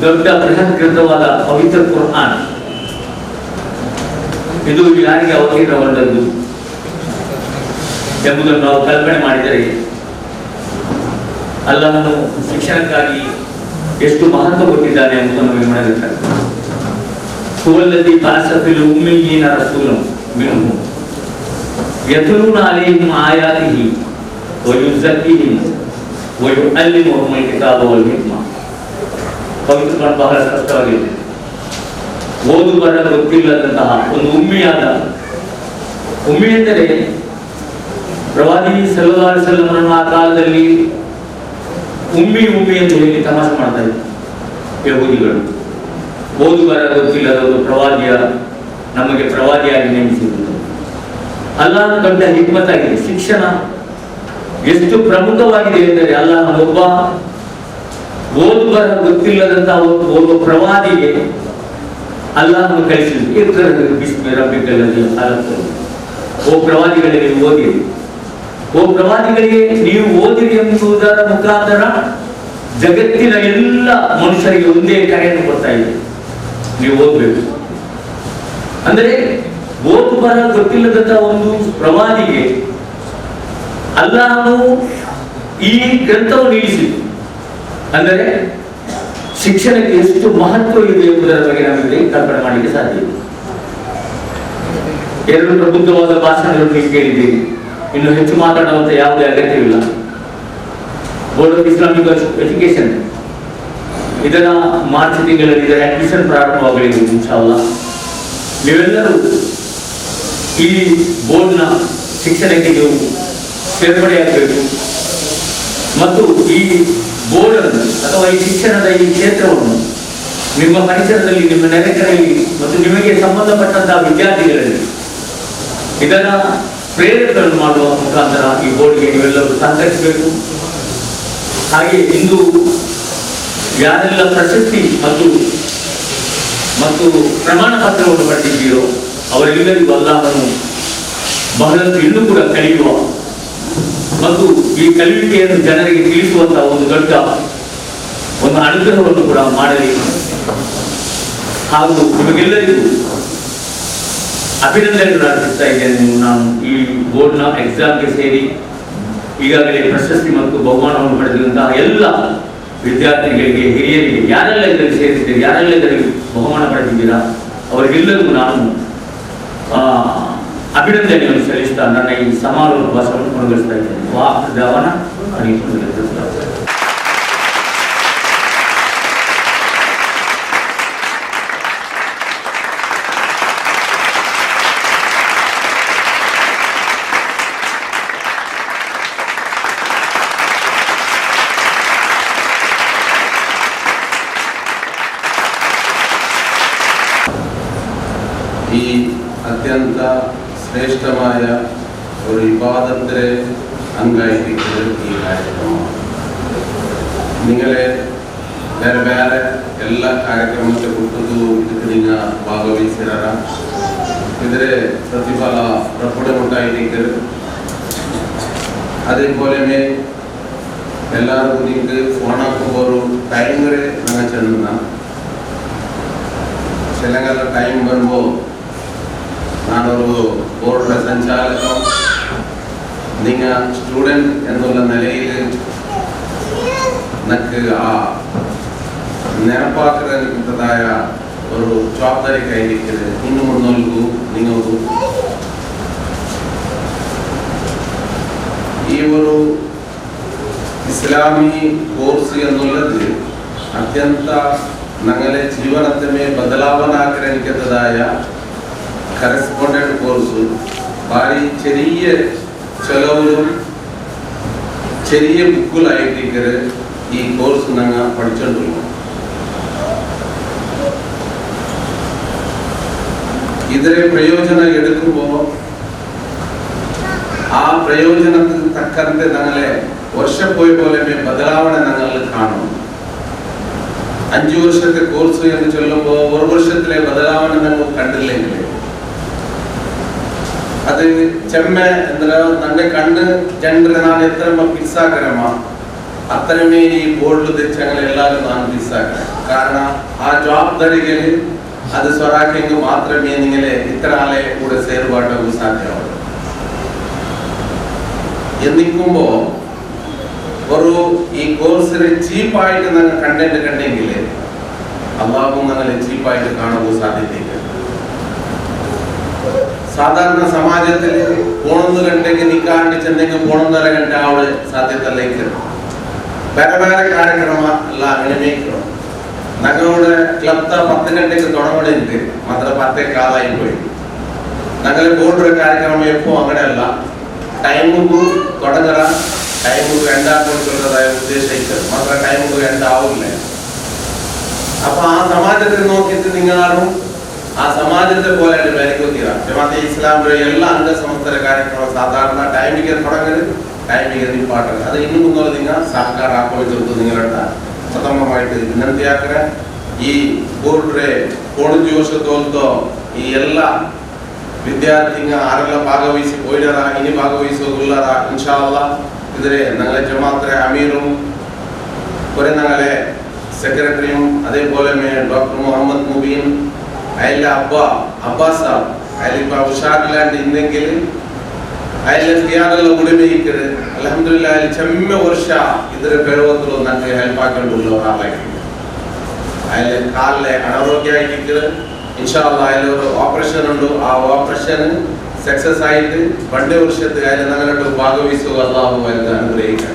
ದೊಡ್ಡ ಬೃಹತ್ ಗ್ರಂಥವಾದ ಪವಿತ್ರ ಕುರ್ಆನ್ ಇದು ಯಾರಿಗೆ ಅವತೀರ್ಣಗೊಂಡದ್ದು ಎಂಬುದನ್ನು ನಾವು ಕಲ್ಪನೆ ಮಾಡಿದರೆ ಅಲ್ಲಾಹನು ಶಿಕ್ಷಣಕ್ಕಾಗಿ ಎಷ್ಟು ಮಹತ್ವ ಕೊಟ್ಟಿದ್ದಾನೆ ಎಂಬುದನ್ನು ನಮಗೆ ಮನಗಟ್ಟಾಗ್ತದೆ. ಹುವಲ್ಲದಿ ಬಅಸ ಫಿಲ್ ಉಮ್ಮೀಯೀನ ರಸೂಲನ್ ಮಿನ್ಹುಂ ಯತ್ಲೂನ ಅಲೈಹಿಂ ಆಯಾತಿಹಿ ವಯುಝಕ್ಕಿಹಿಂ ವಯುಅಲ್ಲಿಮುಹುಮುಲ್ ಕಿತಾಬ ವಲ್ ಹಿಕ್ಮ. ಪವಿತ್ರ ಕುರ್ಆನ್ ಬಹಳ ಸ್ಪಷ್ಟವಾಗಿದೆ. ಓದು ಬರಹ ಗೊತ್ತಿಲ್ಲದಂತಹ ಒಂದು ಉಮ್ಮಿ ಎಂದರೆ ಪ್ರವಾದಿ ಸಲ್ಲಲ್ಲಾಹು ಅಲೈಹಿ ವಸಲ್ಲಂ ಆ ಕಾಲದಲ್ಲಿ ಉಮ್ಮಿ ಅಂತ ಹೇಳಿ ತಮಾಷೆ ಮಾಡ್ತಾ ಇದ್ರು ಯಹೂದಿಗಳು. ಓದು ಬರಹ ಗೊತ್ತಿಲ್ಲದ ಒಂದು ಪ್ರವಾದಿಯ ನಮಗೆ ಪ್ರವಾದಿಯಾಗಿ ನೇಮಿಸಿದ್ರು. ಅಲ್ಲಾಹನ ದೊಡ್ಡ ಹಿಕ್ಮತ್ ಆಗಿದೆ. ಶಿಕ್ಷಣ ಎಷ್ಟು ಪ್ರಮುಖವಾಗಿದೆ ಎಂದರೆ ಅಲ್ಲಾಹನ ಒಬ್ಬ ಓದು ಬರಹ ಗೊತ್ತಿಲ್ಲದಂತಹ ಒಬ್ಬ ಪ್ರವಾದಿಗೆ ಅಲ್ಲಾಹನು ಕಳಿಸಿದ್ರು. ಓ ಪ್ರವಾದಿಗಳಿಗೆ ಓದಿರಿ, ಓ ಪ್ರವಾದಿಗಳಿಗೆ ನೀವು ಓದಿರಿ ಎಂಬುದರ ಮುಖಾಂತರ ಜಗತ್ತಿನ ಎಲ್ಲ ಮನುಷ್ಯರಿಗೆ ಒಂದೇ ಕರೆಯನ್ನು ಕೊಡ್ತಾ ಇದೆ, ನೀವು ಓದಬೇಕು. ಅಂದರೆ ಓದು ಬರಹ ಗೊತ್ತಿಲ್ಲದಂತ ಒಂದು ಪ್ರವಾದಿಗೆ ಅಲ್ಲಾಹನು ಈ ಗ್ರಂಥವನ್ನು ಇಳಿಸಿತು. ಅಂದರೆ ಶಿಕ್ಷಣಕ್ಕೆ ಎಷ್ಟು ಮಹತ್ವ ಇದೆ ಎಂಬುದರ ಬಗ್ಗೆ ನಮಗೆ ಕಲ್ಪನೆ ಮಾಡಲಿಕ್ಕೆ ಸಾಧ್ಯ ಇದೆ. ಎರಡು ಪ್ರಬುದ್ಧವಾದ ಭಾಷಣಗಳನ್ನು ನೀವು ಕೇಳಿದ್ದೀರಿ. ಇನ್ನು ಹೆಚ್ಚು ಮಾತಾಡುವಂತ ಯಾವುದೇ ಅಗತ್ಯವಿಲ್ಲ. ಬೋರ್ಡ್ ಆಫ್ ಇಸ್ಲಾಮಿಕ್ ಎಜುಕೇಶನ್ ಇದರ ಮಾರ್ಚ್ ತಿಂಗಳಲ್ಲಿ ಇದರ ಅಡ್ಮಿಷನ್ ಪ್ರಾರಂಭವಾಗಲಿದೆ ಇನ್ಶಾಅಲ್ಲಾಹ್. ನೀವೆಲ್ಲರೂ ಈ ಬೋರ್ಡ್ನ ಶಿಕ್ಷಣಕ್ಕೆ ನೀವು ಸೇರ್ಪಡೆಯಾಗಬೇಕು ಮತ್ತು ಈ ಬೋರ್ಡ್ ಅನ್ನು ಅಥವಾ ಈ ಶಿಕ್ಷಣದ ಈ ಕ್ಷೇತ್ರವನ್ನು ನಿಮ್ಮ ಪರಿಸರದಲ್ಲಿ, ನಿಮ್ಮ ನೆರೆಕರೆಯಲ್ಲಿ ಮತ್ತು ನಿಮಗೆ ಸಂಬಂಧಪಟ್ಟಂತಹ ವಿದ್ಯಾರ್ಥಿಗಳಲ್ಲಿ ಇದರ ಪ್ರೇರಣೆಗಳನ್ನು ಮಾಡುವ ಮುಖಾಂತರ ಈ ಬೋರ್ಡ್ಗೆ ನೀವೆಲ್ಲರೂ ಸಹಕರಿಸಬೇಕು. ಹಾಗೆ ಇಂದು ಯಾರೆಲ್ಲ ಪ್ರಶಸ್ತಿ ಮತ್ತು ಪ್ರಮಾಣ ಪತ್ರವನ್ನು ಪಡೆದಿದ್ದೀರೋ ಅವರೆಲ್ಲರಿಗೂ ಅಲ್ಲಾಹನು ಬಹಳಷ್ಟು ಇನ್ನೂ ಕೂಡ ಕಲಿಯುವ ಮತ್ತು ಈ ಕಲಿಯುವಿಕೆಯನ್ನು ಜನರಿಗೆ ತಿಳಿಸುವಂತಹ ಒಂದು ದೊಡ್ಡ ಒಂದು ಅನುಗ್ರಹವನ್ನು ಕೂಡ ಮಾಡಲಿ. ಹಾಗೂ ನಿಮಗೆಲ್ಲರಿಗೂ ಅಭಿನಂದನೆಗಳನ್ನು ಅರ್ಪಿಸ್ತಾ ಇದ್ದೇನೆ. ನಾನು ಈ ಬೋರ್ಡ್ನ ಎಕ್ಸಾಮ್ಗೆ ಸೇರಿ ಈಗಾಗಲೇ ಪ್ರಶಸ್ತಿ ಮತ್ತು ಬಹುಮಾನವನ್ನು ಪಡೆದಿರುವಂತಹ ಎಲ್ಲ ವಿದ್ಯಾರ್ಥಿಗಳಿಗೆ, ಹಿರಿಯರಿಗೆ, ಯಾರೆಲ್ಲ ಇದರಲ್ಲಿ ಸೇರಿದ್ದೀರಿ, ಯಾರೆಲ್ಲ ಇದರಲ್ಲಿ ಬಹುಮಾನ ಪಡೆದಿದ್ದೀರಾ ಅವರಿಗೆಲ್ಲರಿಗೂ ನಾನು ಅಭಿನಂದನೆಯನ್ನು ಸಲ್ಲಿಸ್ತಾ ನನ್ನ ಈ ಸಮಾರೋಹ ಭಾಷಣವನ್ನು ಕೊನೆಗೊಳಿಸ್ತಾ ಇದ್ದೇನೆ. ವಾಗ್ದಾವನ ಈ ಅತ್ಯಂತ ಶ್ರೇಷ್ಠമായ ഒരു ഇബാദത്തിലെ അംഗമായിരിക്കുന്നത് ഈ കാര്യക്രമമാണ്. നിങ്ങളെ ಬೇರೆ ಬೇರೆ ಎಲ್ಲ ಕಾರ್ಯಕ್ರಮಕ್ಕೆ ಕೊಟ್ಟದ್ದು ಇದಕ್ಕೆ ನೀವು ಭಾಗವಹಿಸಿದಾರ. ಇದರ ಪ್ರತಿಫಲ ಪ್ರಪುಡೆ ಉಂಟಾಯಿದ್ದೀರಿ. അതേപോലെ എല്ലാവർക്കും നിങ്ങൾക്ക് ഫോണാക്കുമ്പോൾ ഒരു ടൈം വരെ നിങ്ങൾ ചെന്ന ചില ടൈം വരുമ്പോൾ നാനൊരു ബോർഡിലെ സഞ്ചാലകം നിങ്ങൾ സ്റ്റുഡൻറ് എന്നുള്ള നിലയിൽ നമുക്ക് ആ ನೆನಪಾಕದಂತಾಯ ഒരു ಜವಾಬ್ದಾರಿ ಕೈಲಿಕ್ಕಿದೆ. ಇನ್ನು ಮುನ್ನೋಲ್ಗೂ ನಿಮಗೂ ಈ ഒരു ಇಸ್ಲಾಮಿ ಕೋರ್ಸ್ ಎನ್ನುള്ളത് ಅತ್ಯಂತ ഞങ്ങളുടെ ജീവനത്തെ ബദലാവൻ ആഗ്രഹിക്കുന്നതായ കറസ്പോണ്ടന്റ് കോഴ്സ് ഭാരി ചെറിയ ചെലവിലും ചെറിയ ബുക്കിലായിട്ട് ഈ കോഴ്സ് ഞങ്ങൾ പഠിച്ചുകൊണ്ടിരിക്കും. ಇದರ ಪ್ರಯೋಜನ എടുക്കുമ്പോൾ ಆ ಪ್ರಯೋಜನಕ್ಕೆ ತಕ್ಕಂತೆ ഞങ്ങളെ ವರ್ಷ പോയ പോലെ ബദലാവണೆ ഞങ്ങൾ കാണും. 5 ವರ್ಷത്തെ ಕೋರ್ಸ್ ಎಂದು ಚೊಲ್ಲುമ്പോൾ 1 ವರ್ಷത്തിലെ ಬದಲಾವಣೆ ನಾವು ಕಂಡಿല്ലെങ്കിൽ ಅದು ಚೆಮ್ಮೆ ಅಂದ್ರೆ ನನ್ನ ಕಣ್ಣು ಜನರು ನಾನು ಎತ್ತರ ಮಿಕ್ಸ್ ಆಗರಮ್ಮ അത്രമേ ഈ ബോർഡിൽ തെച്ച് അങ്ങനെ എല്ലാവരും നാം മിസ്സാക്കണം. കാരണം ആ ജവാബ്ദാരികൾ അത് സ്വറാക്കെങ്കിൽ മാത്രമേ നിങ്ങളെ ഇത്ര ആളെ കൂടെ സേർപാട്ടാകും സാധ്യമാവുള്ളൂ. എന്നിക്കുമ്പോ ഒരു ഈ കോഴ്സിന് ചീപ്പായിട്ട് നിങ്ങൾ കണ്ടന്റ് കണ്ടെങ്കിൽ അള്ളാഹു നിങ്ങളെ ചീപ്പായിട്ട് കാണുമ്പോൾ സാധ്യതയില്ല. സാധാരണ സമാജത്തിൽ പോണെന്ന് കണ്ടെങ്കിൽ നിക്കാണ്ട് ചെന്നെങ്കിൽ പോണെന്നര കണ്ട അവിടെ സാധ്യതയിലേക്ക് ಬೇರೆ ಬೇರೆ ಕಾರ್ಯಕ್ರಮ ಎಲ್ಲ ನಿರ್ವಹಿക്കണം. ഞങ്ങളുടെ ക്ലബ്ത 10 ಗಂಟೆಗೆ തുടങ്ങുന്നുണ്ട്, മാത്ര 10 കാലായി പോയി. ഞങ്ങളെ ബോർഡ് കാര്യക്രമം എപ്പോ അങ്ങനെയല്ല, ടൈമുക്ക് തുടങ്ങറ ടൈമുക്ക് രണ്ടാക്കുള്ളതായ ഉദ്ദേശിച്ചത് മാത്ര ടൈമുക്ക് രണ്ടാവില്ല. അപ്പൊ ആ സമാജത്തെ നോക്കിയിട്ട് നിങ്ങളാണ് ആ സമാജത്തെ പോലെ വിലക്കൊത്തിയ ജമാഅത്തെ ഇസ്ലാമിലെ എല്ലാ അംഗസംസ്ഥര കാര്യക്രമം സാധാരണ ടൈമിಗೆ തുടങ്ങരുത്, ടൈമിಗೆ ನಿಂಪಾಟರು. ಅದು ಇನ್ನು ಮುಂದೆ നിങ്ങൾ സഹಕಾರ ಹಾಕೊಳ್ಳುತ್ತಿರುವುದು നിങ്ങളുടെ ಪ್ರಥಮವಾಯಿತು ವಿನಂತಿ ಹಾಕ್ರೆ. ಈ ಬೋರ್ಡ್ರೆ ಕೋಣಜಿ ವರ್ಷ ತೋಲ್ತೋ ಈ ಎಲ್ಲ ವಿದ್ಯಾರ್ಥಿಗ ಆರೆಲ್ಲ ಭಾಗವಹಿಸಿ ಹೋಯ್ಡರ ಇನಿ ಭಾಗವಹಿಸೋದಿಲ್ಲರ ಇನ್ಶಾ ಅಲ್ಲಾ ಇದ್ರೆ ഞങ്ങളെ ജമാഅത്തെ അമീറും കുറെ ഞങ്ങളെ സെക്രട്ടറിയും അതേപോലെ ഡോക്ടർ മുഹമ്മദ് മുബീൻ അയല അബ്ബാസ് അയലിപ്പ ഉഷാറിലാണ്ട് ഇന്നെങ്കിൽ ಅಯ್ಯ ಕ್ರಿಯಾಗಲ್ಲ ಉಳಿಮೆಯಿಕ್ಕರೆ ಅಲ್ಹಮ್ದುಲಿಲ್ಲಾಹ್ ಅಲ್ಲಿ ಚೆಮ್ಮೆ ವರ್ಷ ಇದರ ಬೆಳವತ್ತಲು ನನಗೆ ಹೆಲ್ಪ್ ಹಾಕೊಂಡು ಹಾಲಾಗಿ ಅಯ್ಯ ಕಾಲೇ ಅನಾರೋಗ್ಯ ಆಗಿಕ್ಕರೆ ಇನ್ಶಾ ಅಲ್ಲಾಹ್ ಅಲ್ಲಿ ഒരു ഓപ്പറേഷൻ ഉണ്ട്. ആ ഓപ്പറേഷൻ സക്സസ് ആയിട്ട് 2 വർഷത്തെ അയ്യ ഞങ്ങളുടെ ഭാഗവഹിക്കുക അല്ലാഹു അനുഗ്രഹിക്കട്ടെ.